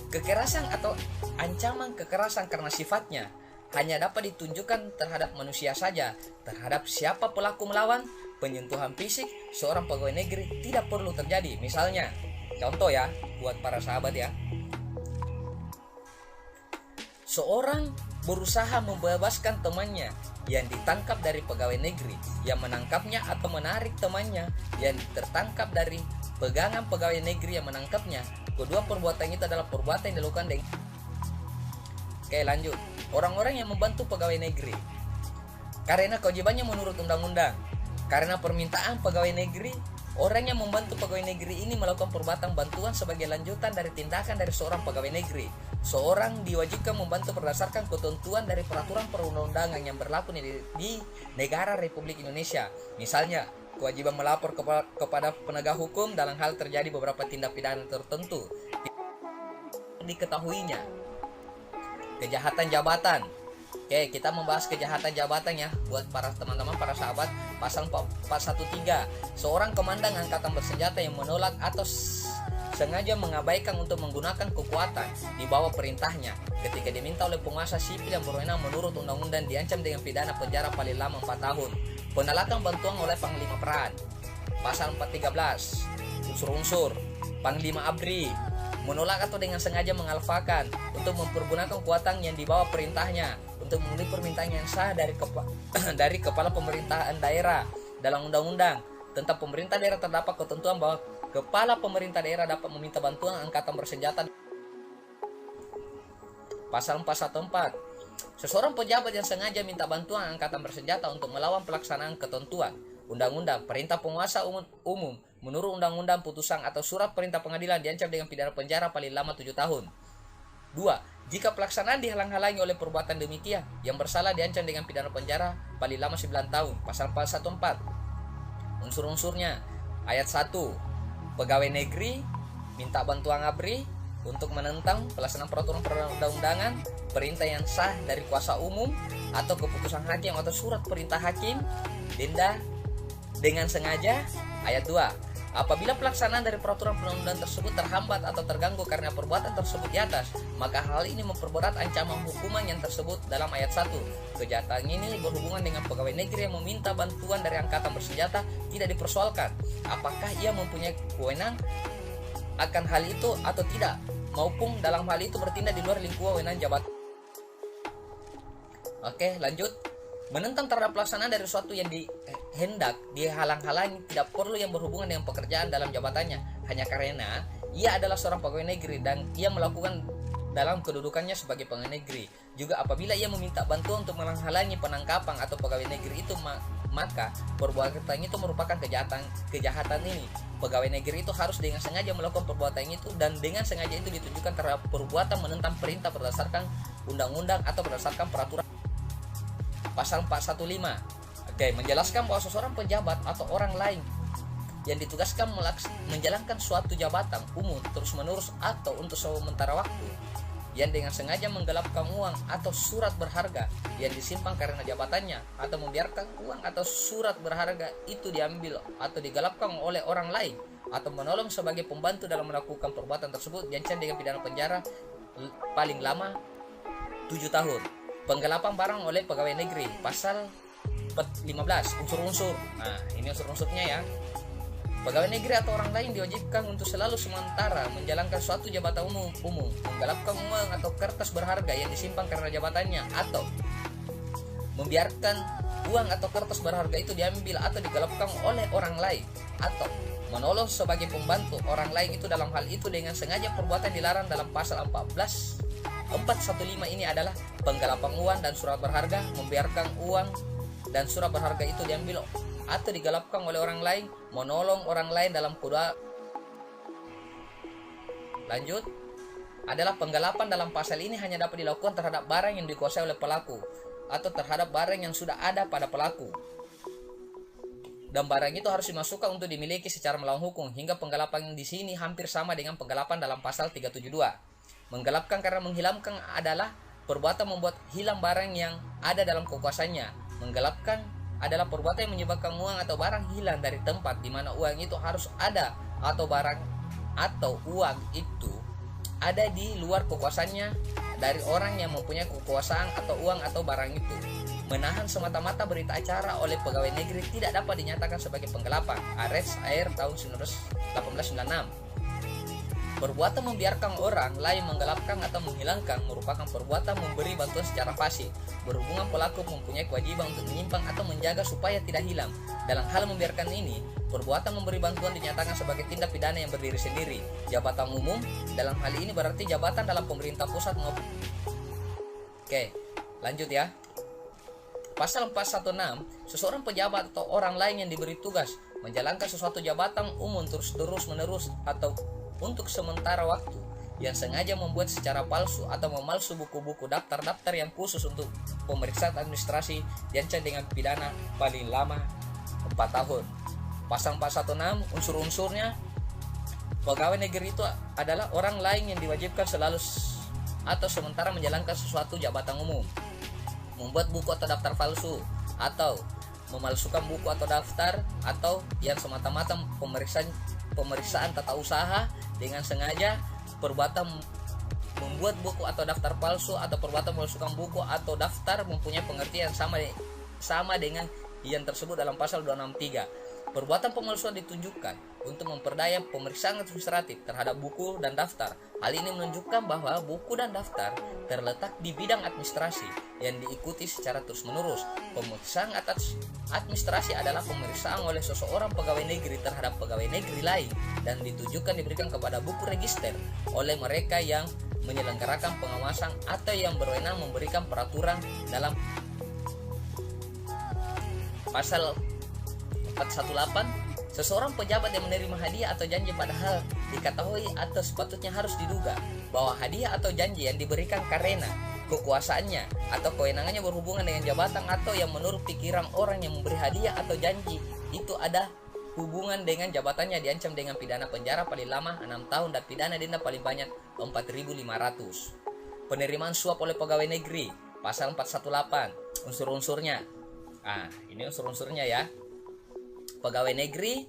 Kekerasan atau ancaman kekerasan karena sifatnya hanya dapat ditunjukkan terhadap manusia saja. Terhadap siapa pelaku melawan, penyentuhan fisik seorang pegawai negeri tidak perlu terjadi. Misalnya, contoh ya buat para sahabat ya, seorang berusaha membebaskan temannya yang ditangkap dari pegawai negeri, yang menangkapnya atau menarik temannya yang tertangkap dari pegangan pegawai negeri yang menangkapnya. Kedua perbuatan itu adalah perbuatan yang dilakukan dengan... Oke, lanjut. Orang-orang yang membantu pegawai negeri. karena kewajibannya menurut undang-undang. Karena permintaan pegawai negeri, orang yang membantu pegawai negeri ini melakukan perbuatan bantuan sebagai lanjutan dari tindakan dari seorang pegawai negeri. Seorang diwajibkan membantu berdasarkan ketentuan dari peraturan perundang-undangan yang berlaku di negara Republik Indonesia. Misalnya, kewajiban melapor kepada penegak hukum dalam hal terjadi beberapa tindak pidana tertentu diketahuinya. Kejahatan jabatan. Oke, kita membahas kejahatan jabatan ya buat para teman-teman, para sahabat. Pasal 413. Seorang komandan angkatan bersenjata yang menolak atau sengaja mengabaikan untuk menggunakan kekuatan di bawah perintahnya ketika diminta oleh penguasa sipil yang berwenang menurut undang-undang diancam dengan pidana penjara paling lama 4 tahun. Penolakan bantuan oleh Panglima Peran. Pasal 413. Unsur-unsur. Panglima ABRI menolak atau dengan sengaja mengalfakan untuk mempergunakan kekuatan yang dibawa perintahnya untuk memenuhi permintaan yang sah dari kepala pemerintahan daerah. Dalam undang-undang tentang pemerintah daerah terdapat ketentuan bahwa kepala pemerintah daerah dapat meminta bantuan angkatan bersenjata. Pasal 414. Seseorang pejabat yang sengaja minta bantuan angkatan bersenjata untuk melawan pelaksanaan ketentuan undang-undang, perintah penguasa umum menurut undang-undang, putusan atau surat perintah pengadilan diancam dengan pidana penjara paling lama 7 tahun. 2. Jika pelaksanaan dihalang-halangi oleh perbuatan demikian, yang bersalah diancam dengan pidana penjara paling lama 9 tahun. Pasal 414. Unsur-unsurnya. Ayat 1. Pegawai negeri minta bantuan ABRI untuk menentang pelaksanaan peraturan perundang-undangan, perintah yang sah dari kuasa umum atau keputusan hakim atau surat perintah hakim, denda dengan sengaja. Ayat 2. Apabila pelaksanaan dari peraturan perundang-undangan tersebut terhambat atau terganggu karena perbuatan tersebut di atas, maka hal ini memperberat ancaman hukuman yang tersebut dalam ayat 1. Kejahatan ini berhubungan dengan pegawai negeri yang meminta bantuan dari angkatan bersenjata tidak dipersoalkan apakah ia mempunyai wewenang akan hal itu atau tidak, maupun dalam hal itu bertindak di luar lingkup wewenang jabatan. Oke, lanjut. Menentang terhadap pelaksanaan dari sesuatu yang dihalang-halangi tidak perlu yang berhubungan dengan pekerjaan dalam jabatannya, hanya karena ia adalah seorang pegawai negeri dan ia melakukan dalam kedudukannya sebagai pegawai negeri. Juga apabila ia meminta bantuan untuk menghalangi penangkapan atau pegawai negeri itu, maka perbuatan itu merupakan kejahatan ini. Pegawai negeri itu harus dengan sengaja melakukan perbuatan itu, dan dengan sengaja itu ditunjukkan terhadap perbuatan menentang perintah berdasarkan undang-undang atau berdasarkan peraturan. Pasal 415. Oke, menjelaskan bahwa seseorang pejabat atau orang lain yang ditugaskan menjalankan suatu jabatan umum terus-menerus atau untuk sementara waktu yang dengan sengaja menggelapkan uang atau surat berharga yang disimpan karena jabatannya, atau membiarkan uang atau surat berharga itu diambil atau digelapkan oleh orang lain, atau menolong sebagai pembantu dalam melakukan perbuatan tersebut, diancam dengan pidana penjara paling lama 7 tahun. Penggelapan barang oleh pegawai negeri. Pasal 15. Unsur-unsur. Nah, ini unsur-unsurnya ya. Pegawai negeri atau orang lain diwajibkan untuk selalu sementara menjalankan suatu jabatan umum, menggelapkan uang atau kertas berharga yang disimpan karena jabatannya, atau membiarkan uang atau kertas berharga itu diambil atau digelapkan oleh orang lain, atau menolong sebagai pembantu orang lain itu dalam hal itu dengan sengaja. Perbuatan dilarang dalam pasal 415 ini adalah penggelapan uang dan surat berharga, membiarkan uang dan surat berharga itu diambil atau digelapkan oleh orang lain, menolong orang lain dalam kedua. Lanjut, adalah penggelapan dalam pasal ini hanya dapat dilakukan terhadap barang yang dikuasai oleh pelaku atau terhadap barang yang sudah ada pada pelaku, dan barang itu harus dimasukkan untuk dimiliki secara melawan hukum. Hingga penggelapan di sini hampir sama dengan penggelapan dalam pasal 372. Menggelapkan karena menghilangkan adalah perbuatan membuat hilang barang yang ada dalam kekuasaannya. Menggelapkan adalah perbuatan yang menyebabkan uang atau barang hilang dari tempat di mana uang itu harus ada, atau barang atau uang itu ada di luar kekuasaannya dari orang yang mempunyai kekuasaan atau uang atau barang itu. Menahan semata-mata berita acara oleh pegawai negeri tidak dapat dinyatakan sebagai penggelapan. Ares Air tahun 1896. Perbuatan membiarkan orang lain menggelapkan atau menghilangkan merupakan perbuatan memberi bantuan secara pasif. Berhubungan pelaku mempunyai kewajiban untuk menyimpan atau menjaga supaya tidak hilang. Dalam hal membiarkan ini, perbuatan memberi bantuan dinyatakan sebagai tindak pidana yang berdiri sendiri. Jabatan umum dalam hal ini berarti jabatan dalam pemerintah pusat maupun. Oke, lanjut ya. Pasal 416, seseorang pejabat atau orang lain yang diberi tugas menjalankan sesuatu jabatan umum terus-menerus atau untuk sementara waktu yang sengaja membuat secara palsu atau memalsu buku-buku daftar-daftar yang khusus untuk pemeriksaan administrasi diancam dengan pidana paling lama 4 tahun. Pasal 416 unsur-unsurnya, pegawai negeri itu adalah orang lain yang diwajibkan selalu atau sementara menjalankan sesuatu jabatan umum, membuat buku atau daftar palsu, atau memalsukan buku atau daftar, atau yang semata-mata pemeriksaan tata usaha dengan sengaja. Perbuatan membuat buku atau daftar palsu atau perbuatan memalsukan buku atau daftar mempunyai pengertian sama dengan yang tersebut dalam pasal 263. Perbuatan pemalsuan ditunjukkan untuk memperdaya pemeriksaan administratif terhadap buku dan daftar. Hal ini menunjukkan bahwa buku dan daftar terletak di bidang administrasi yang diikuti secara terus-menerus. Pemeriksaan atas administrasi adalah pemeriksaan oleh seseorang pegawai negeri terhadap pegawai negeri lain dan ditujukan diberikan kepada buku register oleh mereka yang menyelenggarakan pengawasan atau yang berwenang memberikan peraturan dalam pasal 418. Seseorang pejabat yang menerima hadiah atau janji padahal diketahui atau sepatutnya harus diduga bahwa hadiah atau janji yang diberikan karena kekuasaannya atau kewenangannya berhubungan dengan jabatan atau yang menurut pikiran orang yang memberi hadiah atau janji itu ada hubungan dengan jabatannya diancam dengan pidana penjara paling lama 6 tahun dan pidana denda paling banyak 4.500. Penerimaan suap oleh pegawai negeri, pasal 418, unsur-unsurnya. Ini unsur-unsurnya ya. Pegawai negeri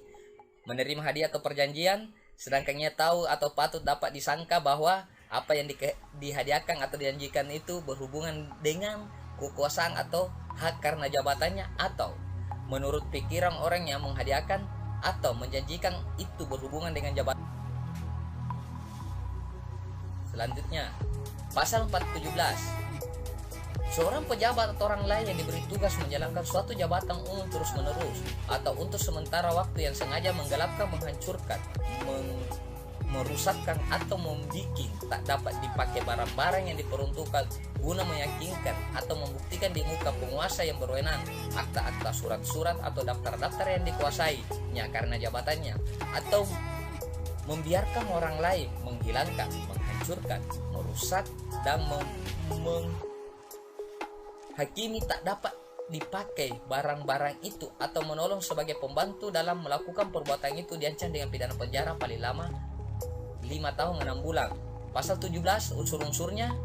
menerima hadiah atau perjanjian sedangkan ia tahu atau patut dapat disangka bahwa apa yang dihadiahkan atau dijanjikan itu berhubungan dengan kekuasaan atau hak karena jabatannya, atau menurut pikiran orang yang menghadiahkan atau menjanjikan itu berhubungan dengan jabatan. Selanjutnya, pasal 417. Seorang pejabat atau orang lain yang diberi tugas menjalankan suatu jabatan umum terus-menerus atau untuk sementara waktu yang sengaja menggelapkan, menghancurkan, merusakkan atau membuat tak dapat dipakai barang-barang yang diperuntukkan guna meyakinkan atau membuktikan di muka penguasa yang berwenang akta-akta, surat-surat atau daftar-daftar yang dikuasainya karena jabatannya, atau membiarkan orang lain menghilangkan, menghancurkan, merusak dan hakimi tak dapat dipakai barang-barang itu atau menolong sebagai pembantu dalam melakukan perbuatan itu diancam dengan pidana penjara paling lama 5 tahun 6 bulan. Pasal 17 unsur-unsurnya,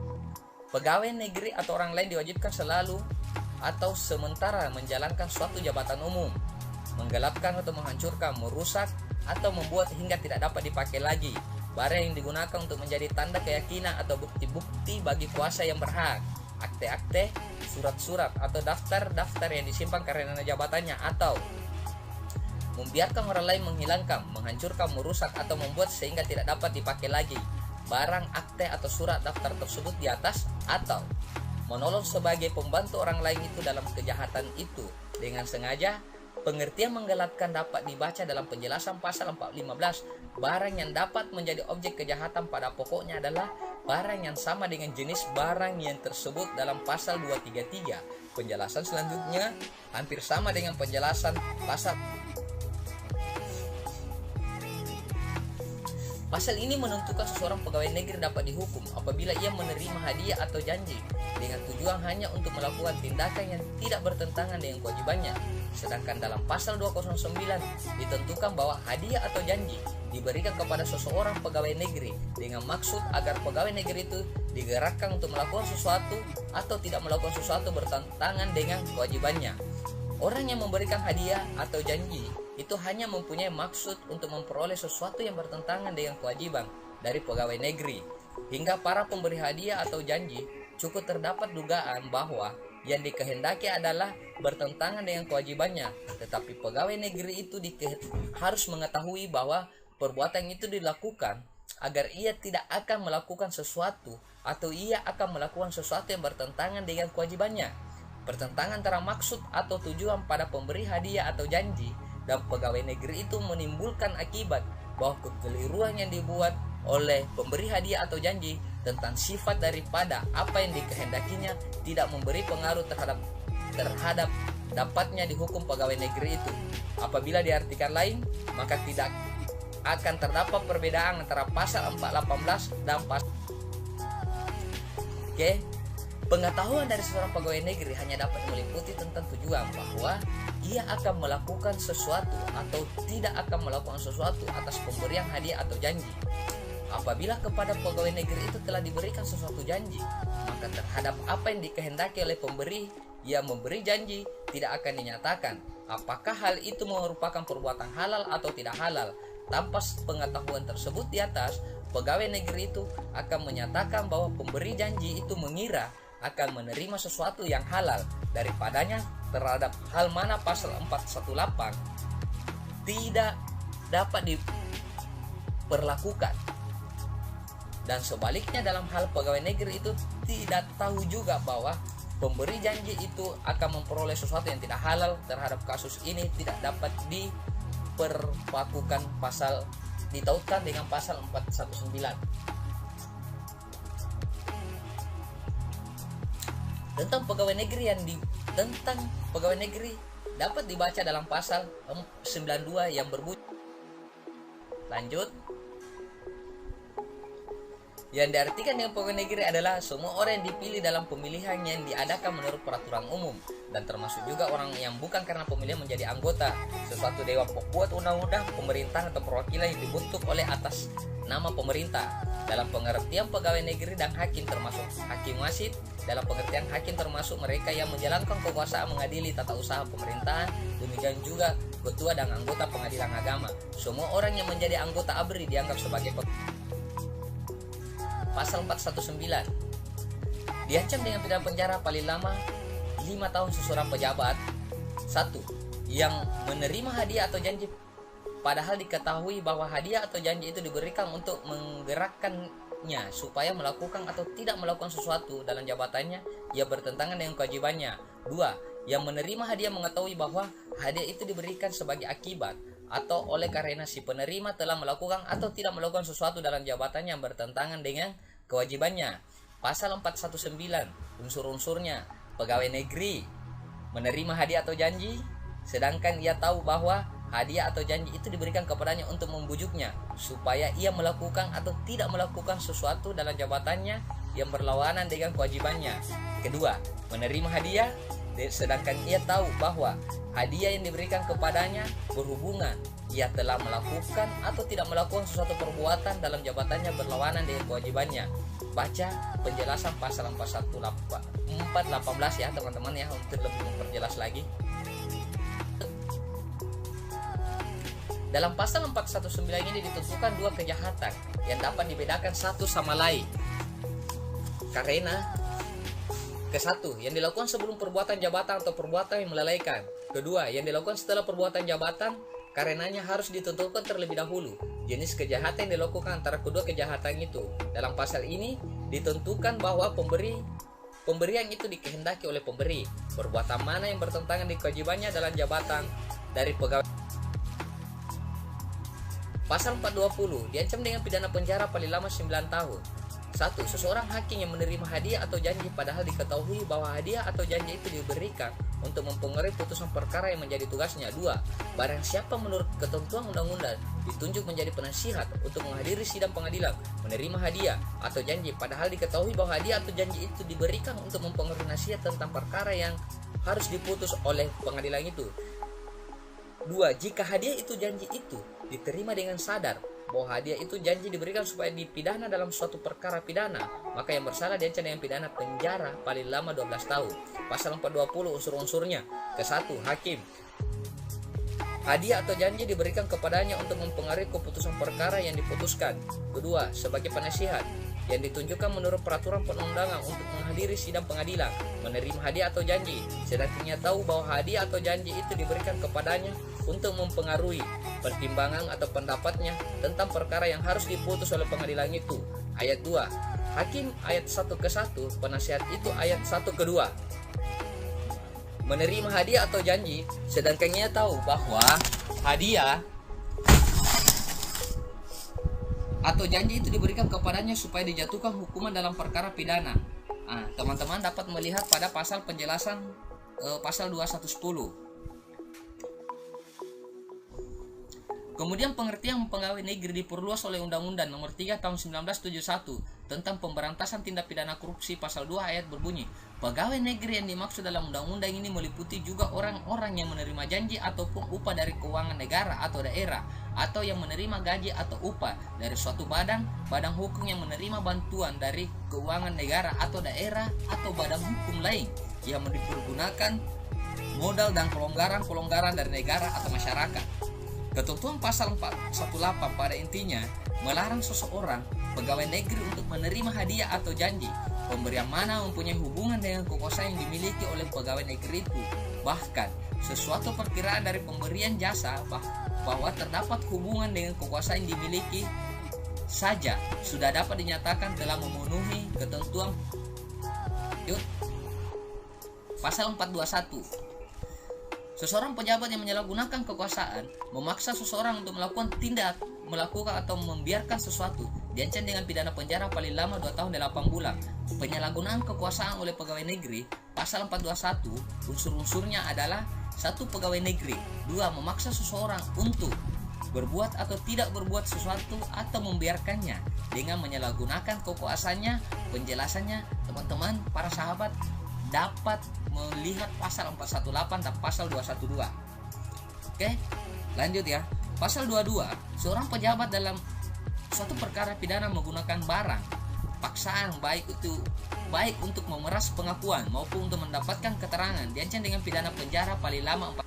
pegawai negeri atau orang lain diwajibkan selalu atau sementara menjalankan suatu jabatan umum, menggelapkan atau menghancurkan, merusak atau membuat hingga tidak dapat dipakai lagi barang yang digunakan untuk menjadi tanda keyakinan atau bukti-bukti bagi kuasa yang berhak, akte-akte, surat-surat atau daftar-daftar yang disimpan karena jabatannya, atau membiarkan orang lain menghilangkan, menghancurkan, merusak atau membuat sehingga tidak dapat dipakai lagi barang, akte atau surat daftar tersebut di atas, atau menolong sebagai pembantu orang lain itu dalam kejahatan itu dengan sengaja. Pengertian menggelapkan dapat dibaca dalam penjelasan pasal 415. Barang yang dapat menjadi objek kejahatan pada pokoknya adalah barang yang sama dengan jenis barang yang tersebut dalam pasal 233. Penjelasan selanjutnya hampir sama dengan penjelasan Pasal ini menentukan seseorang pegawai negeri dapat dihukum apabila ia menerima hadiah atau janji dengan tujuan hanya untuk melakukan tindakan yang tidak bertentangan dengan kewajibannya. Sedangkan dalam pasal 209 ditentukan bahwa hadiah atau janji diberikan kepada seseorang pegawai negeri dengan maksud agar pegawai negeri itu digerakkan untuk melakukan sesuatu atau tidak melakukan sesuatu bertentangan dengan kewajibannya. Orang yang memberikan hadiah atau janji itu hanya mempunyai maksud untuk memperoleh sesuatu yang bertentangan dengan kewajiban dari pegawai negeri. Hingga para pemberi hadiah atau janji cukup terdapat dugaan bahwa yang dikehendaki adalah bertentangan dengan kewajibannya, tetapi pegawai negeri itu harus mengetahui bahwa perbuatan itu dilakukan agar ia tidak akan melakukan sesuatu atau ia akan melakukan sesuatu yang bertentangan dengan kewajibannya. Pertentangan antara maksud atau tujuan pada pemberi hadiah atau janji dan pegawai negeri itu menimbulkan akibat bahwa kekeliruan yang dibuat oleh pemberi hadiah atau janji tentang sifat daripada apa yang dikehendakinya tidak memberi pengaruh terhadap dapatnya dihukum pegawai negeri itu. Apabila diartikan lain, maka tidak akan terdapat perbedaan antara pasal 418 dan pasal. Oke. Pengetahuan dari seorang pegawai negeri hanya dapat meliputi tentang tujuan bahwa ia akan melakukan sesuatu atau tidak akan melakukan sesuatu atas pemberian hadiah atau janji. Apabila kepada pegawai negeri itu telah diberikan sesuatu janji, maka terhadap apa yang dikehendaki oleh pemberi, ia memberi janji tidak akan dinyatakan apakah hal itu merupakan perbuatan halal atau tidak halal. Tanpa pengetahuan tersebut di atas, pegawai negeri itu akan menyatakan bahwa pemberi janji itu mengira akan menerima sesuatu yang halal daripadanya terhadap hal mana pasal 418 tidak dapat diperlakukan. Dan sebaliknya dalam hal pegawai negeri itu tidak tahu juga bahwa pemberi janji itu akan memperoleh sesuatu yang tidak halal, terhadap kasus ini tidak dapat diperlakukan pasal ditautkan dengan pasal 419. Tentang pegawai negeri tentang pegawai negeri dapat dibaca dalam pasal 92 yang berbunyi. Lanjut. Yang diartikan dengan pegawai negeri adalah semua orang yang dipilih dalam pemilihan yang diadakan menurut peraturan umum, dan termasuk juga orang yang bukan karena pemilihan menjadi anggota sesuatu dewan pembuat undang-undang, pemerintahan atau perwakilan yang dibentuk oleh atas nama pemerintah. Dalam pengertian pegawai negeri dan hakim termasuk hakim wasit. Dalam pengertian hakim termasuk mereka yang menjalankan kekuasaan mengadili tata usaha pemerintahan, demikian juga ketua dan anggota pengadilan agama. Semua orang yang menjadi anggota ABRI dianggap sebagai Pasal 419 diancam dengan pidana penjara paling lama 5 tahun seseorang pejabat 1. Yang menerima hadiah atau janji padahal diketahui bahwa hadiah atau janji itu diberikan untuk menggerakkannya supaya melakukan atau tidak melakukan sesuatu dalam jabatannya yang bertentangan dengan kewajibannya. 2. Yang menerima hadiah mengetahui bahwa hadiah itu diberikan sebagai akibat atau oleh karena si penerima telah melakukan atau tidak melakukan sesuatu dalam jabatannya yang bertentangan dengan kewajibannya. Pasal 419 unsur-unsurnya: pegawai negeri menerima hadiah atau janji sedangkan ia tahu bahwa hadiah atau janji itu diberikan kepadanya untuk membujuknya supaya ia melakukan atau tidak melakukan sesuatu dalam jabatannya yang berlawanan dengan kewajibannya. Kedua, menerima hadiah sedangkan ia tahu bahwa hadiah yang diberikan kepadanya berhubungan ia telah melakukan atau tidak melakukan sesuatu perbuatan dalam jabatannya berlawanan dengan kewajibannya. Baca penjelasan pasal 418 ya teman-teman ya untuk lebih memperjelas lagi. Dalam pasal 419 ini ditentukan dua kejahatan yang dapat dibedakan satu sama lain. Karena ke-1 yang dilakukan sebelum perbuatan jabatan atau perbuatan yang melalaikan. Kedua, yang dilakukan setelah perbuatan jabatan, karenanya harus ditentukan terlebih dahulu jenis kejahatan yang dilakukan antara kedua kejahatan itu. Dalam pasal ini ditentukan bahwa pemberian itu dikehendaki oleh pemberi. Perbuatan mana yang bertentangan dengan kewajibannya dalam jabatan dari pegawai. Pasal 420 diancam dengan pidana penjara paling lama 9 tahun. 1. Seseorang hakim yang menerima hadiah atau janji padahal diketahui bahwa hadiah atau janji itu diberikan untuk mempengaruhi putusan perkara yang menjadi tugasnya. 2. Barang siapa menurut ketentuan undang-undang ditunjuk menjadi penasihat untuk menghadiri sidang pengadilan menerima hadiah atau janji padahal diketahui bahwa hadiah atau janji itu diberikan untuk mempengaruhi nasihat tentang perkara yang harus diputus oleh pengadilan itu. 2. Jika hadiah itu janji itu diterima dengan sadar bahwa hadiah itu janji diberikan supaya dipidana dalam suatu perkara pidana, maka yang bersalah diancam dengan pidana penjara paling lama 12 tahun. Pasal 420 unsur-unsurnya. Ke-1, hakim. Hadiah atau janji diberikan kepadanya untuk mempengaruhi keputusan perkara yang diputuskan. Kedua, sebagai penasihat yang ditunjukkan menurut peraturan perundangan untuk menghadiri sidang pengadilan, menerima hadiah atau janji sedangkan ia tahu bahwa hadiah atau janji itu diberikan kepadanya untuk mempengaruhi pertimbangan atau pendapatnya tentang perkara yang harus diputus oleh pengadilan itu. Ayat 2. Hakim ayat 1 ke 1, penasihat itu ayat 1 ke 2. Menerima hadiah atau janji sedangkan ia tahu bahwa hadiah atau janji itu diberikan kepadanya supaya dijatuhkan hukuman dalam perkara pidana. Teman-teman dapat melihat pada pasal penjelasan pasal 2110. Kemudian pengertian pegawai negeri diperluas oleh Undang-Undang Nomor 3 Tahun 1971 tentang Pemberantasan Tindak Pidana Korupsi. Pasal 2 ayat berbunyi, pegawai negeri yang dimaksud dalam undang-undang ini meliputi juga orang-orang yang menerima janji ataupun upah dari keuangan negara atau daerah, atau yang menerima gaji atau upah dari suatu badan hukum yang menerima bantuan dari keuangan negara atau daerah, atau badan hukum lain yang dipergunakan modal dan kelonggaran dari negara atau masyarakat. Ketentuan pasal 418 pada intinya melarang seseorang pegawai negeri untuk menerima hadiah atau janji pemberian mana mempunyai hubungan dengan kekuasaan yang dimiliki oleh pegawai negeri itu. Bahkan sesuatu perkiraan dari pemberian jasa bahwa terdapat hubungan dengan kekuasaan yang dimiliki saja sudah dapat dinyatakan telah memenuhi ketentuan pasal 421. Seseorang pejabat yang menyalahgunakan kekuasaan memaksa seseorang untuk melakukan atau membiarkan sesuatu diancam dengan pidana penjara paling lama 2 tahun 8 bulan. Penyalahgunaan kekuasaan oleh pegawai negeri pasal 421 unsur-unsurnya adalah 1. Pegawai negeri, 2. Memaksa seseorang untuk berbuat atau tidak berbuat sesuatu atau membiarkannya dengan menyalahgunakan kekuasaannya. Penjelasannya teman-teman para sahabat dapat melihat pasal 418 dan pasal 212. Oke, lanjut ya. Pasal 22, seorang pejabat dalam suatu perkara pidana menggunakan barang paksaan baik untuk memeras pengakuan maupun untuk mendapatkan keterangan diancam dengan pidana penjara paling lama 4.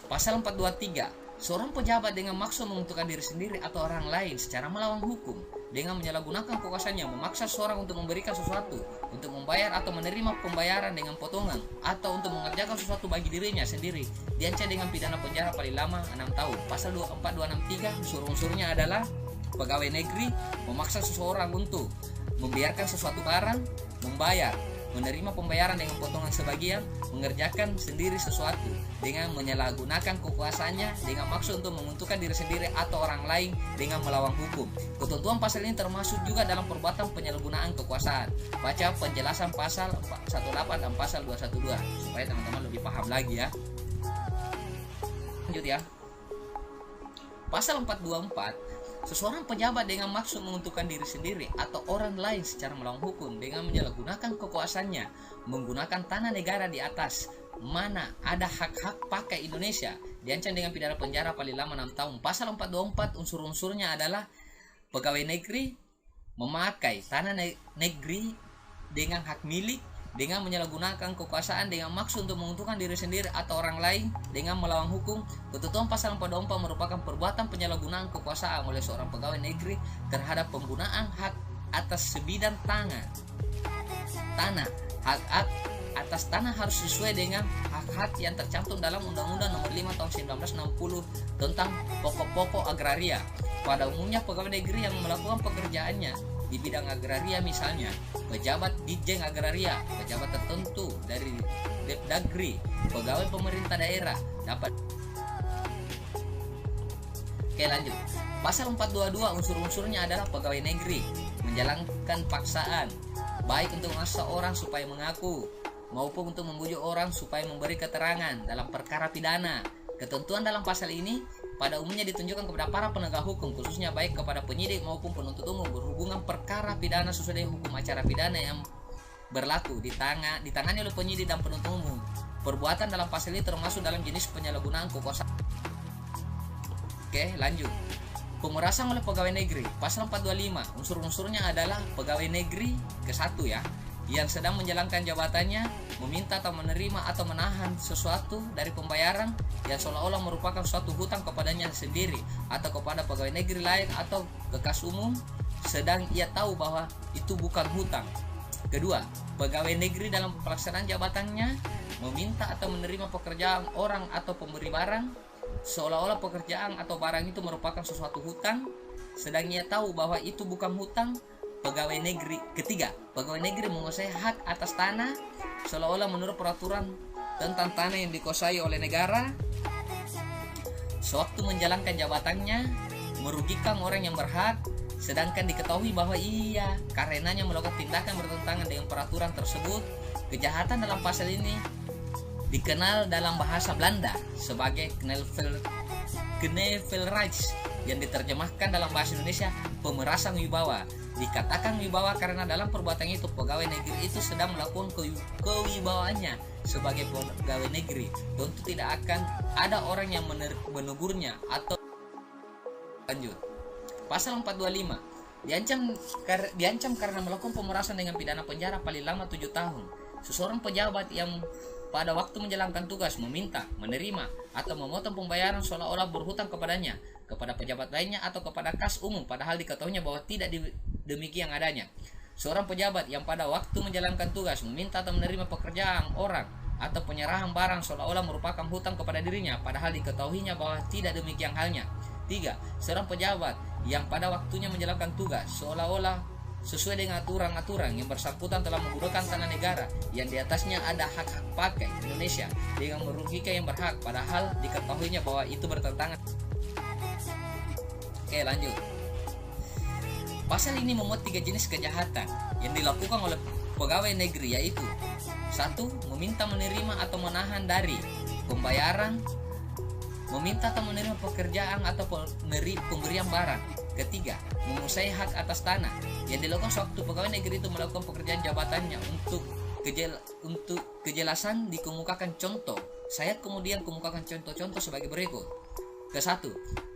Pasal 423, seorang pejabat dengan maksud menguntungkan diri sendiri atau orang lain secara melawan hukum dengan menyalahgunakan kekuasaannya memaksa seorang untuk memberikan sesuatu, untuk membayar atau menerima pembayaran dengan potongan, atau untuk mengerjakan sesuatu bagi dirinya sendiri diancam dengan pidana penjara paling lama 6 tahun. Pasal 24263 unsur-unsurnya adalah pegawai negeri memaksa seseorang untuk membiarkan sesuatu barang, membayar, menerima pembayaran dengan potongan sebagian, mengerjakan sendiri sesuatu dengan menyalahgunakan kekuasaannya dengan maksud untuk menguntungkan diri sendiri atau orang lain dengan melawan hukum. Ketentuan pasal ini termasuk juga dalam perbuatan penyalahgunaan kekuasaan. Baca penjelasan pasal 418 dan pasal 212 supaya teman-teman lebih paham lagi ya. Lanjut ya. Pasal 424, seseorang pejabat dengan maksud menguntungkan diri sendiri atau orang lain secara melawan hukum dengan menyalahgunakan kekuasaannya menggunakan tanah negara di atas mana ada hak-hak pakai Indonesia diancam dengan pidana penjara paling lama 6 tahun. Pasal 424 unsur-unsurnya adalah pegawai negeri memakai tanah negeri dengan hak milik dengan menyalahgunakan kekuasaan dengan maksud untuk menguntungkan diri sendiri atau orang lain dengan melawan hukum. Ketentuan pasal 424 merupakan perbuatan penyalahgunaan kekuasaan oleh seorang pegawai negeri terhadap penggunaan hak atas sebidang tanah. Hak atas tanah harus sesuai dengan hak-hak yang tercantum dalam Undang-Undang Nomor 5 Tahun 1960 tentang pokok-pokok agraria. Pada umumnya pegawai negeri yang melakukan pekerjaannya di bidang agraria, misalnya pejabat Ditjen Agraria, pejabat tertentu dari Depdagri, pegawai pemerintah daerah dapat. Oke, lanjut. Pasal 422 unsur-unsurnya adalah pegawai negeri menjalankan paksaan baik untuk memaksa orang supaya mengaku maupun untuk membujuk orang supaya memberi keterangan dalam perkara pidana. Ketentuan dalam pasal ini pada umumnya ditunjukkan kepada para penegak hukum, khususnya baik kepada penyidik maupun penuntut umum berhubungan perkara pidana sesuai dengan hukum acara pidana yang berlaku ditangani oleh penyidik dan penuntut umum. Perbuatan dalam pasal ini termasuk dalam jenis penyalahgunaan kekuasaan. Oke, lanjut. Pemerasan oleh pegawai negeri. Pasal 425 unsur-unsurnya adalah pegawai negeri ke-1 ya, yang sedang menjalankan jabatannya meminta atau menerima atau menahan sesuatu dari pembayaran yang seolah-olah merupakan suatu hutang kepadanya sendiri atau kepada pegawai negeri lain atau kekas umum, sedang ia tahu bahwa itu bukan hutang. Kedua, pegawai negeri dalam pelaksanaan jabatannya meminta atau menerima pekerjaan orang atau pemberi barang seolah-olah pekerjaan atau barang itu merupakan sesuatu hutang, sedang ia tahu bahwa itu bukan hutang. Pegawai negeri. Ketiga, pegawai negeri menguasai hak atas tanah seolah-olah menurut peraturan tentang tanah yang dikuasai oleh negara sewaktu menjalankan jabatannya, merugikan orang yang berhak, sedangkan diketahui bahwa ia karenanya melakukan tindakan bertentangan dengan peraturan tersebut. Kejahatan dalam pasal ini dikenal dalam bahasa Belanda sebagai Knevelrecht yang diterjemahkan dalam bahasa Indonesia pemerasan wibawa. Dikatakan wibawa karena dalam perbuatan itu pegawai negeri itu sedang melakukan kewibawaannya sebagai pegawai negeri. Tentu tidak akan ada orang yang menegurnya atau lanjut. Pasal 425 diancam karena melakukan pemerasan dengan pidana penjara paling lama 7 tahun. Seseorang pejabat yang pada waktu menjalankan tugas meminta, menerima, atau memotong pembayaran seolah-olah berhutang kepadanya, kepada pejabat lainnya atau kepada kas umum, padahal diketahuinya bahwa tidak demikian adanya. Seorang pejabat yang pada waktu menjalankan tugas meminta atau menerima pekerjaan orang atau penyerahan barang seolah-olah merupakan hutang kepada dirinya, padahal diketahuinya bahwa tidak demikian halnya. 3. Seorang pejabat yang pada waktunya menjalankan tugas seolah-olah sesuai dengan aturan-aturan yang bersangkutan telah menggunakan tanah negara yang di atasnya ada hak-hak pakai Indonesia dengan merugikan yang berhak, padahal diketahuinya bahwa itu bertentangan. Oke, lanjut. Pasal ini memuat 3 jenis kejahatan yang dilakukan oleh pegawai negeri, yaitu 1. Meminta, menerima, atau menahan dari pembayaran, meminta atau menerima pekerjaan atau pemberian barang. Ketiga, menguasai hak atas tanah yang dilakukan sewaktu pegawai negeri itu melakukan pekerjaan jabatannya. Untuk kejelasan dikemukakan contoh. Saya kemudian kemukakan contoh-contoh sebagai berikut. Ke-1,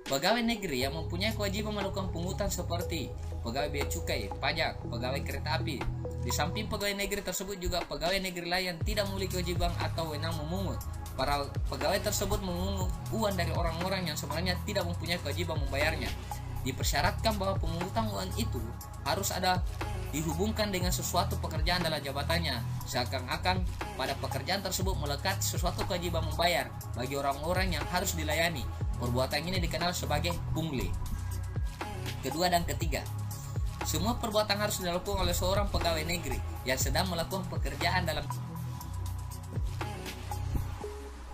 pegawai negeri yang mempunyai kewajiban melakukan pungutan seperti pegawai bea cukai, pajak, pegawai kereta api. Di samping pegawai negeri tersebut juga pegawai negeri lain yang tidak memiliki kewajiban atau wewenang memungut. Para pegawai tersebut memungut uang dari orang-orang yang sebenarnya tidak mempunyai kewajiban membayarnya. Dipersyaratkan bahwa pemungutan uang itu harus ada dihubungkan dengan sesuatu pekerjaan dalam jabatannya, seakan-akan pada pekerjaan tersebut melekat sesuatu kewajiban membayar bagi orang-orang yang harus dilayani. Perbuatan ini dikenal sebagai pungli. Kedua dan ketiga, semua perbuatan harus dilakukan oleh seorang pegawai negeri yang sedang melakukan pekerjaan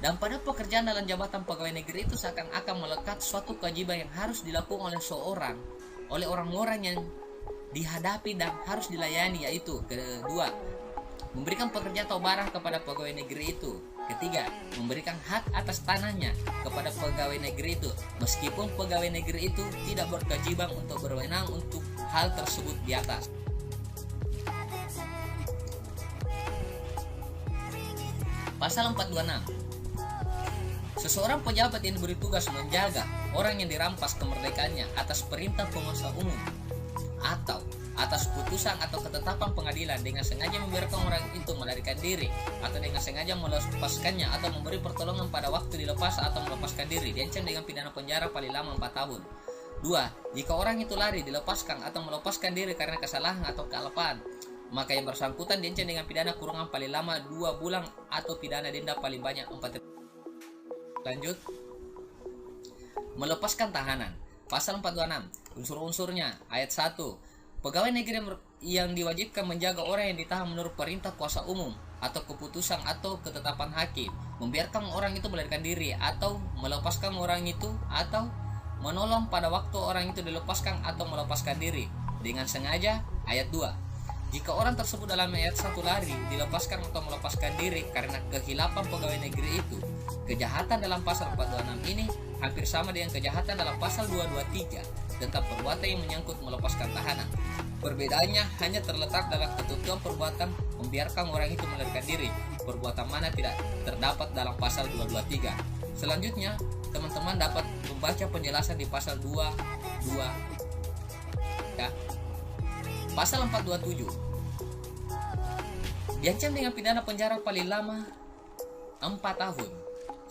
dan pada pekerjaan dalam jabatan pegawai negeri itu seakan-akan melekat suatu kewajiban yang harus dilakukan oleh orang-orang yang dihadapi dan harus dilayani, yaitu kedua, memberikan pekerjaan atau barang kepada pegawai negeri itu. Ketiga, memberikan hak atas tanahnya kepada pegawai negeri itu, meskipun pegawai negeri itu tidak berkewajiban untuk berwenang untuk hal tersebut di atas. Pasal 426. Seseorang pejabat yang diberi tugas menjaga orang yang dirampas kemerdekaannya atas perintah penguasa umum atau atas putusan atau ketetapan pengadilan dengan sengaja membiarkan orang itu melarikan diri atau dengan sengaja melepaskannya atau memberi pertolongan pada waktu dilepas atau melepaskan diri, diancam dengan pidana penjara paling lama 4 tahun. 2. Jika orang itu lari, dilepaskan atau melepaskan diri karena kesalahan atau kealpaan, maka yang bersangkutan diancam dengan pidana kurungan paling lama 2 bulan atau pidana denda paling banyak 4 tahun. Lanjut. Melepaskan tahanan. Pasal 426. Unsur-unsurnya. Ayat 1. Pegawai negeri yang diwajibkan menjaga orang yang ditahan menurut perintah kuasa umum atau keputusan atau ketetapan hakim, membiarkan orang itu melarikan diri atau melepaskan orang itu atau menolong pada waktu orang itu dilepaskan atau melepaskan diri dengan sengaja. Ayat 2. Jika orang tersebut dalam ayat 1 lari, dilepaskan atau melepaskan diri karena kehilapan pegawai negeri itu, kejahatan dalam pasal 426 ini hampir sama dengan kejahatan dalam pasal 223 tentang perbuatan yang menyangkut melepaskan tahanan. Perbedaannya hanya terletak dalam ketentuan perbuatan membiarkan orang itu melarikan diri, perbuatan mana tidak terdapat dalam pasal 223. Selanjutnya, teman-teman dapat membaca penjelasan di pasal 22 ya. Pasal 427 diancam dengan pidana penjara paling lama 4 tahun.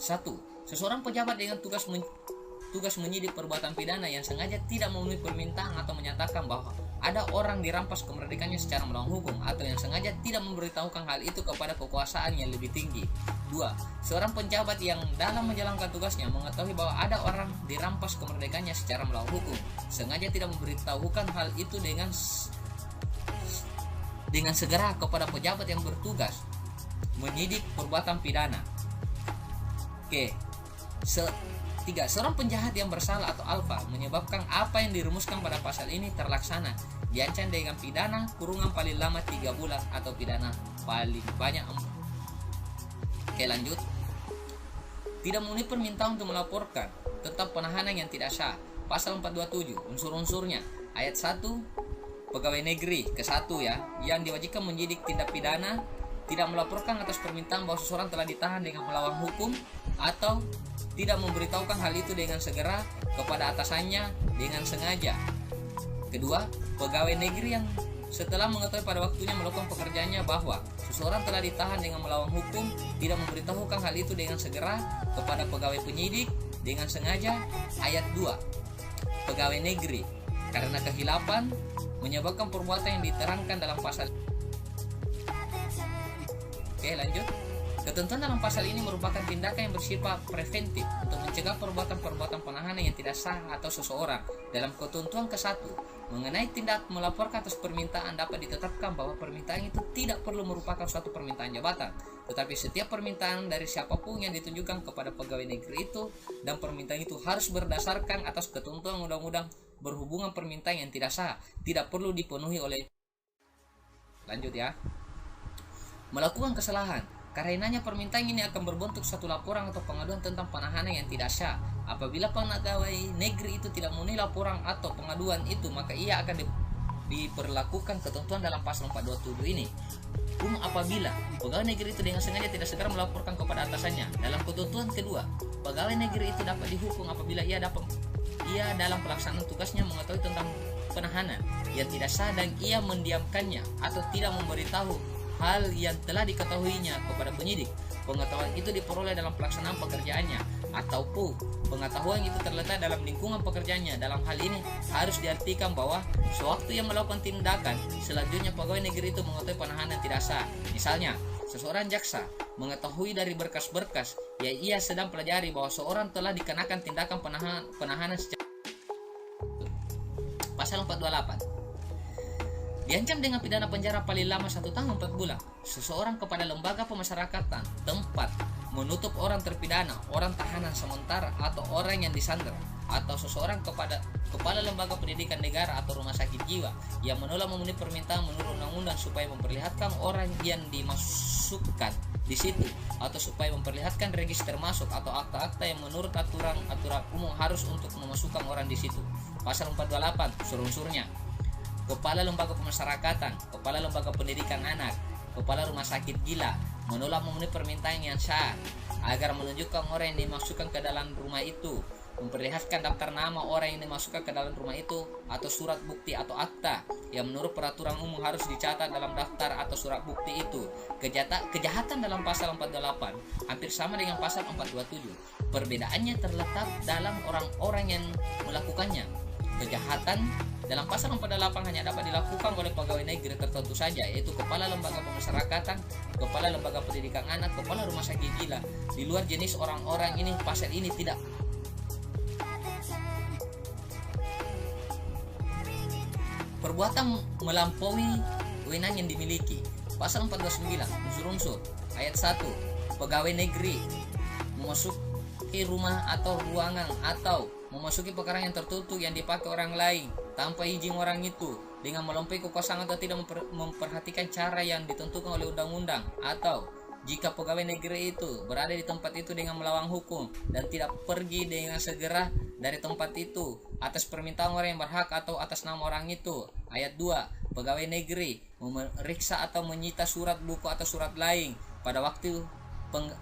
1. Seseorang pejabat dengan tugas menyidik perbuatan pidana yang sengaja tidak memenuhi permintaan atau menyatakan bahwa ada orang dirampas kemerdekaannya secara melawan hukum atau yang sengaja tidak memberitahukan hal itu kepada kekuasaan yang lebih tinggi. 2. Seorang pejabat yang dalam menjalankan tugasnya mengetahui bahwa ada orang dirampas kemerdekaannya secara melawan hukum, sengaja tidak memberitahukan hal itu dengan segera kepada pejabat yang bertugas menyidik perbuatan pidana. Oke. 3. Seorang penjahat yang bersalah atau alfa menyebabkan apa yang dirumuskan pada pasal ini terlaksana, diancam dengan pidana kurungan paling lama 3 bulan atau pidana paling banyak. Oke, lanjut. Tidak memenuhi permintaan untuk melaporkan tentang penahanan yang tidak sah. Pasal 427 unsur-unsurnya. Ayat 1, pegawai negeri ke-1 ya, yang diwajibkan menyidik tindak pidana tidak melaporkan atas permintaan bahwa seseorang telah ditahan dengan melawan hukum atau tidak memberitahukan hal itu dengan segera kepada atasannya dengan sengaja. Kedua, pegawai negeri yang setelah mengetahui pada waktunya melakukan pekerjaannya bahwa seseorang telah ditahan dengan melawan hukum tidak memberitahukan hal itu dengan segera kepada pegawai penyidik dengan sengaja. Ayat 2, pegawai negeri karena kehilapan menyebabkan perbuatan yang diterangkan dalam pasal. Oke, lanjut. Ketentuan dalam pasal ini merupakan tindakan yang bersifat preventif untuk mencegah perbuatan-perbuatan penahanan yang tidak sah atau seseorang. Dalam ketentuan ke-1 mengenai tindak melaporkan atas permintaan dapat ditetapkan bahwa permintaan itu tidak perlu merupakan suatu permintaan jabatan, tetapi setiap permintaan dari siapapun yang ditunjukkan kepada pegawai negeri itu, dan permintaan itu harus berdasarkan atas ketentuan undang-undang berhubungan permintaan yang tidak sah, tidak perlu dipenuhi oleh. Lanjut ya. Melakukan kesalahan. Karenanya permintaan ini akan berbentuk suatu laporan atau pengaduan tentang penahanan yang tidak sah. Apabila pegawai negeri itu tidak memenuhi laporan atau pengaduan itu, maka ia akan diperlakukan ketentuan dalam pasal 427 ini. Apabila pegawai negeri itu dengan sengaja tidak segera melaporkan kepada atasannya. Dalam ketentuan kedua, pegawai negeri itu dapat dihukum apabila ia dalam pelaksanaan tugasnya mengetahui tentang penahanan yang tidak sah dan ia mendiamkannya atau tidak memberitahu hal yang telah diketahuinya kepada penyidik. Pengetahuan itu diperoleh dalam pelaksanaan pekerjaannya, ataupun pengetahuan itu terletak dalam lingkungan pekerjaannya. Dalam hal ini harus diartikan bahwa sewaktu yang melakukan tindakan selanjutnya pegawai negeri itu mengetahui penahanan tidak sah. Misalnya, seseorang jaksa mengetahui dari berkas-berkas yang ia sedang pelajari bahwa seorang telah dikenakan tindakan penahanan secara. Pasal 428 diancam dengan pidana penjara paling lama 1 tahun 4 bulan seseorang kepada lembaga pemasyarakatan tempat menutup orang terpidana, orang tahanan sementara atau orang yang disandera, atau seseorang kepada kepala lembaga pendidikan negara atau rumah sakit jiwa yang menolak memenuhi permintaan menurut undang-undang supaya memperlihatkan orang yang dimasukkan di situ, atau supaya memperlihatkan register masuk atau akta-akta yang menurut aturan umum harus untuk memasukkan orang di situ. Pasal 428 unsur-unsurnya. Kepala lembaga pemasyarakatan, kepala lembaga pendidikan anak, kepala rumah sakit gila menolak memenuhi permintaan yang sah agar menunjukkan orang yang dimasukkan ke dalam rumah itu, memperlihatkan daftar nama orang yang dimasukkan ke dalam rumah itu atau surat bukti atau akta yang menurut peraturan umum harus dicatat dalam daftar atau surat bukti itu. Kejahatan dalam pasal 428 hampir sama dengan pasal 427. Perbedaannya terletak dalam orang-orang yang melakukannya. Kejahatan dalam pasal 48 hanya dapat dilakukan oleh pegawai negeri tertentu saja, yaitu kepala lembaga pemasyarakatan, kepala lembaga pendidikan anak, kepala rumah sakit gila. Di luar jenis orang-orang ini, pasal ini tidak. Perbuatan melampaui wewenang yang dimiliki. Pasal 429 unsur-unsur. Ayat 1, pegawai negeri memasuki rumah atau ruangan atau memasuki perkara yang tertutup yang dipakai orang lain tanpa izin orang itu dengan melampaui kekuasaan atau tidak memperhatikan cara yang ditentukan oleh undang-undang, atau jika pegawai negeri itu berada di tempat itu dengan melawan hukum dan tidak pergi dengan segera dari tempat itu atas permintaan orang yang berhak atau atas nama orang itu. Ayat 2, pegawai negeri memeriksa atau menyita surat buku atau surat lain pada waktu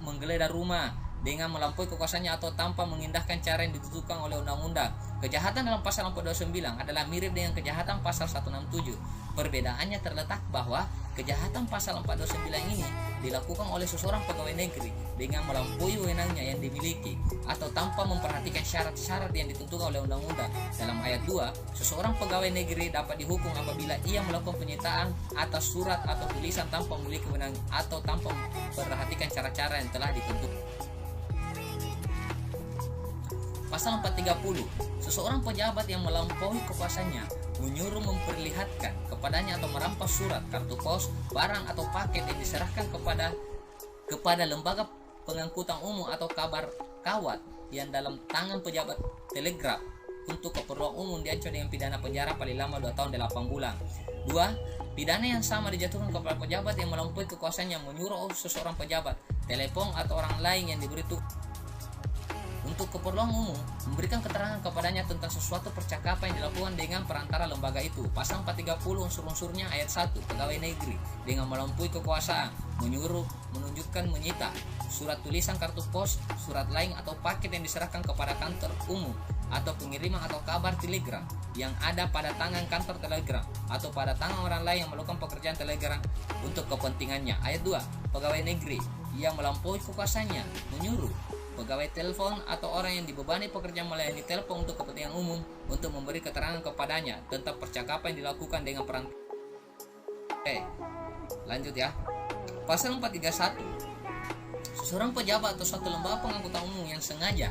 menggeledah rumah dengan melampaui kekuasaannya atau tanpa mengindahkan cara yang ditentukan oleh undang-undang. Kejahatan dalam pasal 429 adalah mirip dengan kejahatan pasal 167. Perbedaannya terletak bahwa kejahatan pasal 429 ini dilakukan oleh seseorang pegawai negeri dengan melampaui wewenangnya yang dimiliki atau tanpa memperhatikan syarat-syarat yang ditentukan oleh undang-undang. Dalam ayat 2, seseorang pegawai negeri dapat dihukum apabila ia melakukan penyitaan atas surat atau tulisan tanpa memiliki wewenang atau tanpa memperhatikan cara-cara yang telah ditentukan. Pasal 430, seseorang pejabat yang melampaui kekuasaannya menyuruh memperlihatkan kepadanya atau merampas surat, kartu pos, barang atau paket yang diserahkan kepada lembaga pengangkutan umum atau kabar kawat yang dalam tangan pejabat telegraf untuk keperluan umum diancam dengan pidana penjara paling lama 2 tahun 8 bulan. 2. Pidana yang sama dijatuhkan kepada pejabat yang melampaui kekuasaannya menyuruh seseorang pejabat, telepon atau orang lain yang diberi tugas untuk keperluan umum memberikan keterangan kepadanya tentang sesuatu percakapan yang dilakukan dengan perantara lembaga itu. Pasal 430 unsur-unsurnya ayat 1, pegawai negeri dengan melampaui kekuasaan menyuruh, menunjukkan, menyita surat tulisan, kartu pos, surat lain atau paket yang diserahkan kepada kantor umum atau pengiriman atau kabar telegram yang ada pada tangan kantor telegram atau pada tangan orang lain yang melakukan pekerjaan telegram untuk kepentingannya. Ayat 2, pegawai negeri yang melampaui kekuasaannya menyuruh pegawai telepon atau orang yang dibebani pekerjaan melayani telepon untuk kepentingan umum untuk memberi keterangan kepadanya tentang percakapan yang dilakukan dengan perantara. Oke, lanjut ya. Pasal 431, seseorang pejabat atau suatu lembaga pengangkutan umum yang sengaja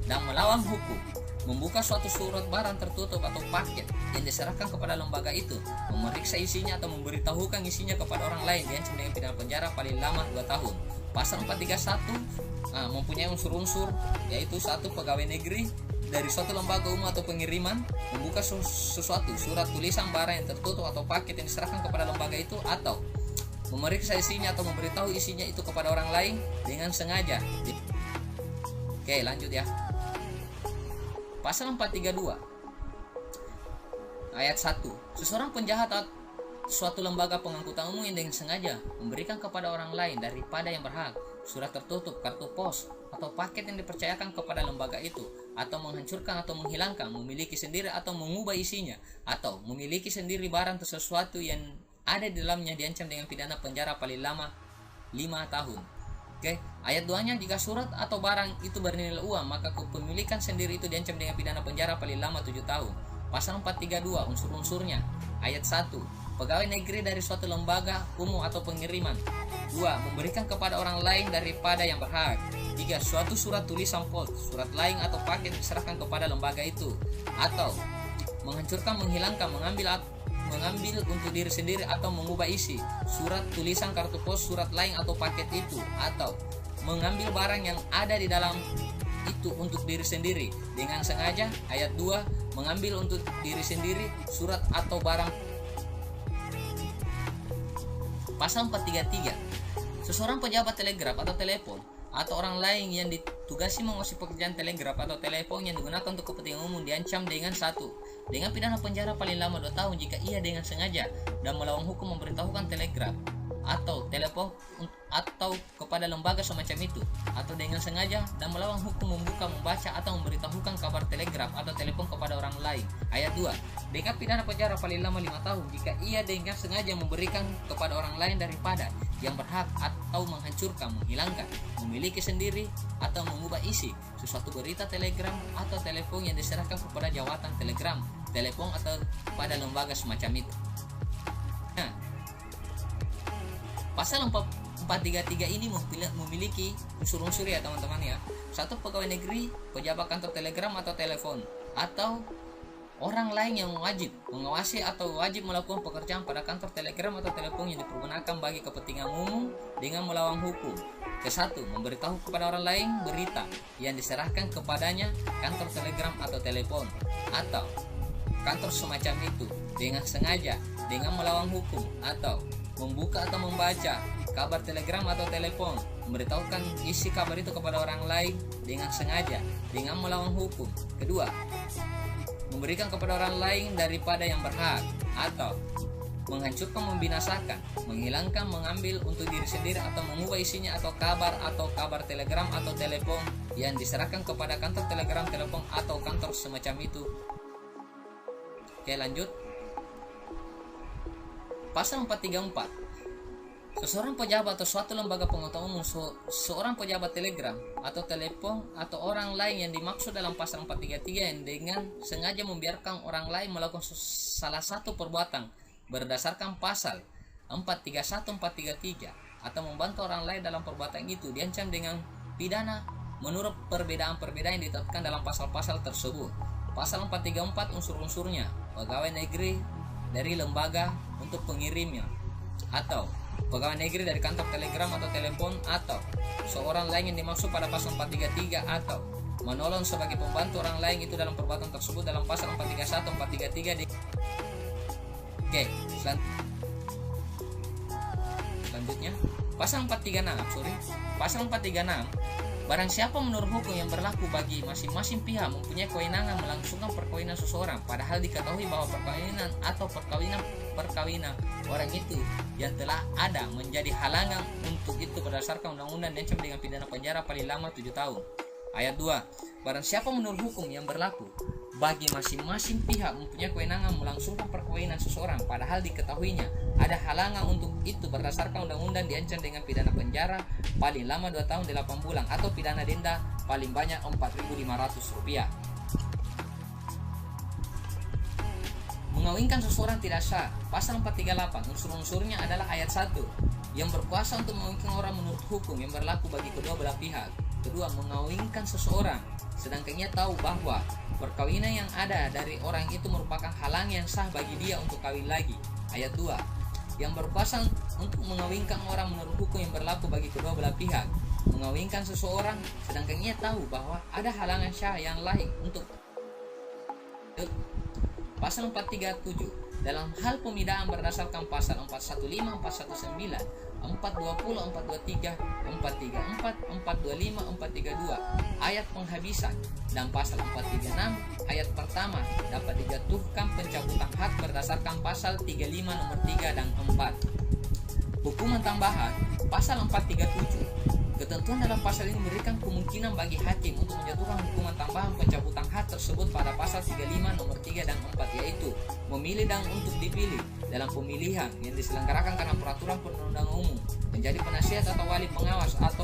dan melawan hukum membuka suatu surat barang tertutup atau paket yang diserahkan kepada lembaga itu, memeriksa isinya atau memberitahukan isinya kepada orang lain, diancam dengan pidana penjara paling lama 2 tahun. Pasal 431 mempunyai unsur-unsur, yaitu 1, pegawai negeri dari suatu lembaga umum atau pengiriman membuka sesuatu surat tulisan barang yang tertutup atau paket yang diserahkan kepada lembaga itu atau memeriksa isinya atau memberitahu isinya itu kepada orang lain dengan sengaja. Oke, lanjut ya. Pasal 432 ayat 1, seseorang penjahat atau suatu lembaga pengangkutan umum yang dengan sengaja memberikan kepada orang lain daripada yang berhak surat tertutup, kartu pos atau paket yang dipercayakan kepada lembaga itu, atau menghancurkan atau menghilangkan, memiliki sendiri atau mengubah isinya, atau memiliki sendiri barang atau sesuatu yang ada di dalamnya, diancam dengan pidana penjara paling lama 5 tahun. Oke, ayat 2-nya, jika surat atau barang itu bernilai uang, maka kepemilikan sendiri itu diancam dengan pidana penjara paling lama 7 tahun. Pasal 432 unsur-unsurnya. Ayat 1, pegawai negeri dari suatu lembaga umum atau pengiriman. 2, memberikan kepada orang lain daripada yang berhak. 3, suatu surat tulisan pos, surat lain atau paket diserahkan kepada lembaga itu, atau menghancurkan, menghilangkan, mengambil untuk diri sendiri atau mengubah isi surat tulisan, kartu pos, surat lain atau paket itu, atau mengambil barang yang ada di dalam itu untuk diri sendiri dengan sengaja. Ayat 2, mengambil untuk diri sendiri surat atau barang. Pasal 433, seseorang pejabat telegraf atau telepon atau orang lain yang ditugasi menguasai pekerjaan telegraf atau telepon yang digunakan untuk kepentingan umum diancam dengan 1, dengan pidana penjara paling lama 2 tahun jika ia dengan sengaja dan melawan hukum memberitahukan telegraf atau telepon atau kepada lembaga semacam itu, atau dengan sengaja dan melawan hukum membuka, membaca atau memberitahukan kabar telegraf atau telepon kepada orang lain. Ayat 2, dengan pidana penjara paling lama 5 tahun jika ia dengan sengaja memberikan kepada orang lain daripada yang berhak atau menghancurkan, menghilangkan, memiliki sendiri atau mengubah isi sesuatu berita telegram atau telepon yang diserahkan kepada jawatan telegram, telepon atau pada lembaga semacam itu. Nah, pasal 433 ini memiliki unsur-unsur ya teman-teman ya. 1, pegawai negeri, pejabat kantor telegram atau telepon, atau orang lain yang wajib mengawasi atau wajib melakukan pekerjaan pada kantor telegram atau telepon yang dipergunakan bagi kepentingan umum dengan melawan hukum. Ke-1, memberitahu kepada orang lain berita yang diserahkan kepadanya kantor telegram atau telepon atau kantor semacam itu dengan sengaja dengan melawan hukum, atau membuka atau membaca kabar telegram atau telepon, memberitahukan isi kabar itu kepada orang lain dengan sengaja dengan melawan hukum. Kedua, memberikan kepada orang lain daripada yang berhak, atau menghancurkan, membinasakan, menghilangkan, mengambil untuk diri sendiri atau mengubah isinya atau kabar telegram atau telepon yang diserahkan kepada kantor telegram, telepon atau kantor semacam itu. Oke, lanjut. Pasal 434, seseorang pejabat atau suatu lembaga pengetahuan umum, seorang pejabat telegram atau telepon atau orang lain yang dimaksud dalam pasal 433 yang dengan sengaja membiarkan orang lain melakukan salah satu perbuatan berdasarkan pasal 431, 433 atau membantu orang lain dalam perbuatan itu diancam dengan pidana menurut perbedaan-perbedaan yang ditetapkan dalam pasal-pasal tersebut. Pasal 434 unsur-unsurnya, pegawai negeri dari lembaga untuk pengirimnya, atau pegawai negeri dari kantor telegram atau telepon, atau seorang lain yang dimaksud pada pasal 433, atau menolong sebagai pembantu orang lain itu dalam perbuatan tersebut dalam pasal 431, 433 di... Oke, selanjutnya. Pasal 436, barang siapa menurut hukum yang berlaku bagi masing-masing pihak mempunyai kewenangan melangsungkan perkawinan seseorang, padahal diketahui bahwa perkawinan atau perkawinan orang itu yang telah ada menjadi halangan untuk itu berdasarkan undang-undang diancam dengan pidana penjara paling lama 7 tahun. Ayat 2. Barang siapa menurut hukum yang berlaku bagi masing-masing pihak mempunyai kewenangan melangsungkan perkawinan seseorang, padahal diketahuinya ada halangan untuk itu berdasarkan undang-undang diancam dengan pidana penjara paling lama 2 tahun 8 bulan atau pidana denda paling banyak Rp4.500. Mengawinkan seseorang tidak sah. Pasal 438, unsur-unsurnya adalah ayat 1, yang berkuasa untuk mengawinkan orang menurut hukum yang berlaku bagi kedua belah pihak. Kedua, mengawinkan seseorang sedangkan ia tahu bahwa perkawinan yang ada dari orang itu merupakan halang yang sah bagi dia untuk kawin lagi. Ayat 2, yang berkuasa untuk mengawinkan orang menurut hukum yang berlaku bagi kedua belah pihak. Mengawinkan seseorang sedangkan ia tahu bahwa ada halangan syah yang lain untuk. Pasal 437, dalam hal pemidaan berdasarkan pasal 415, 419, 420, 423, 434, 425, 432 ayat penghabisan, dan pasal 436 ayat pertama dapat dijatuhkan pencabutan hak berdasarkan pasal 35 nomor 3 dan 4. Hukuman tambahan pasal 437. Ketentuan dalam pasal ini memberikan kemungkinan bagi hakim untuk menjatuhkan hukuman tambahan pencabutan hak tersebut pada pasal 35 nomor 3 dan 4, yaitu memilih dan untuk dipilih dalam pemilihan yang diselenggarakan karena peraturan perundang-undangan umum, menjadi penasihat atau wali pengawas atau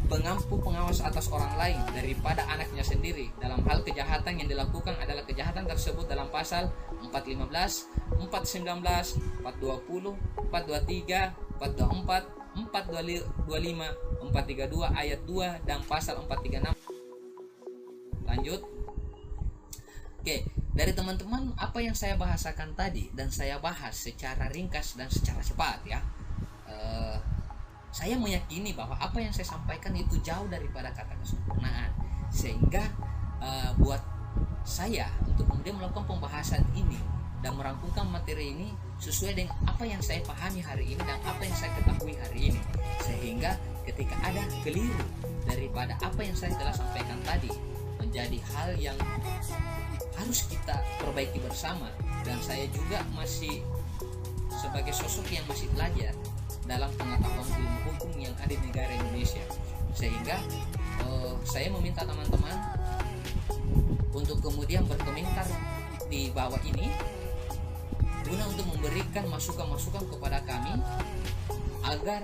pengampu pengawas atas orang lain daripada anaknya sendiri dalam hal kejahatan yang dilakukan adalah kejahatan tersebut dalam pasal 415, 419, 420, 423, 424, 425, 432 ayat 2 dan pasal 436. Lanjut. Oke, dari teman-teman apa yang saya bahasakan tadi dan saya bahas secara ringkas dan secara cepat ya. Saya meyakini bahwa apa yang saya sampaikan itu jauh daripada kata kesempurnaan, sehingga buat saya untuk kemudian melakukan pembahasan ini dan merangkumkan materi ini sesuai dengan apa yang saya pahami hari ini dan apa yang saya ketahui hari ini, sehingga ketika ada keliru daripada apa yang saya telah sampaikan tadi menjadi hal yang harus kita perbaiki bersama. Dan saya juga masih sebagai sosok yang masih belajar dalam pengetahuan ilmu hukum yang ada di negara Indonesia, sehingga saya meminta teman-teman untuk kemudian berkomentar di bawah ini guna untuk memberikan masukan-masukan kepada kami agar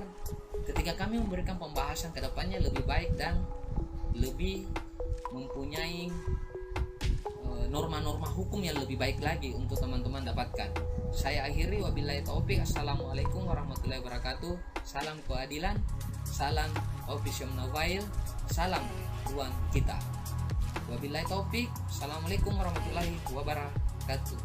ketika kami memberikan pembahasan ke depannya lebih baik dan lebih mempunyai norma-norma hukum yang lebih baik lagi untuk teman-teman dapatkan. Saya akhiri, wabillahi taufik. Assalamualaikum warahmatullahi wabarakatuh. Salam keadilan, salam Official Novail, salam ruang kita. Wabillahi taufik. Assalamualaikum warahmatullahi wabarakatuh.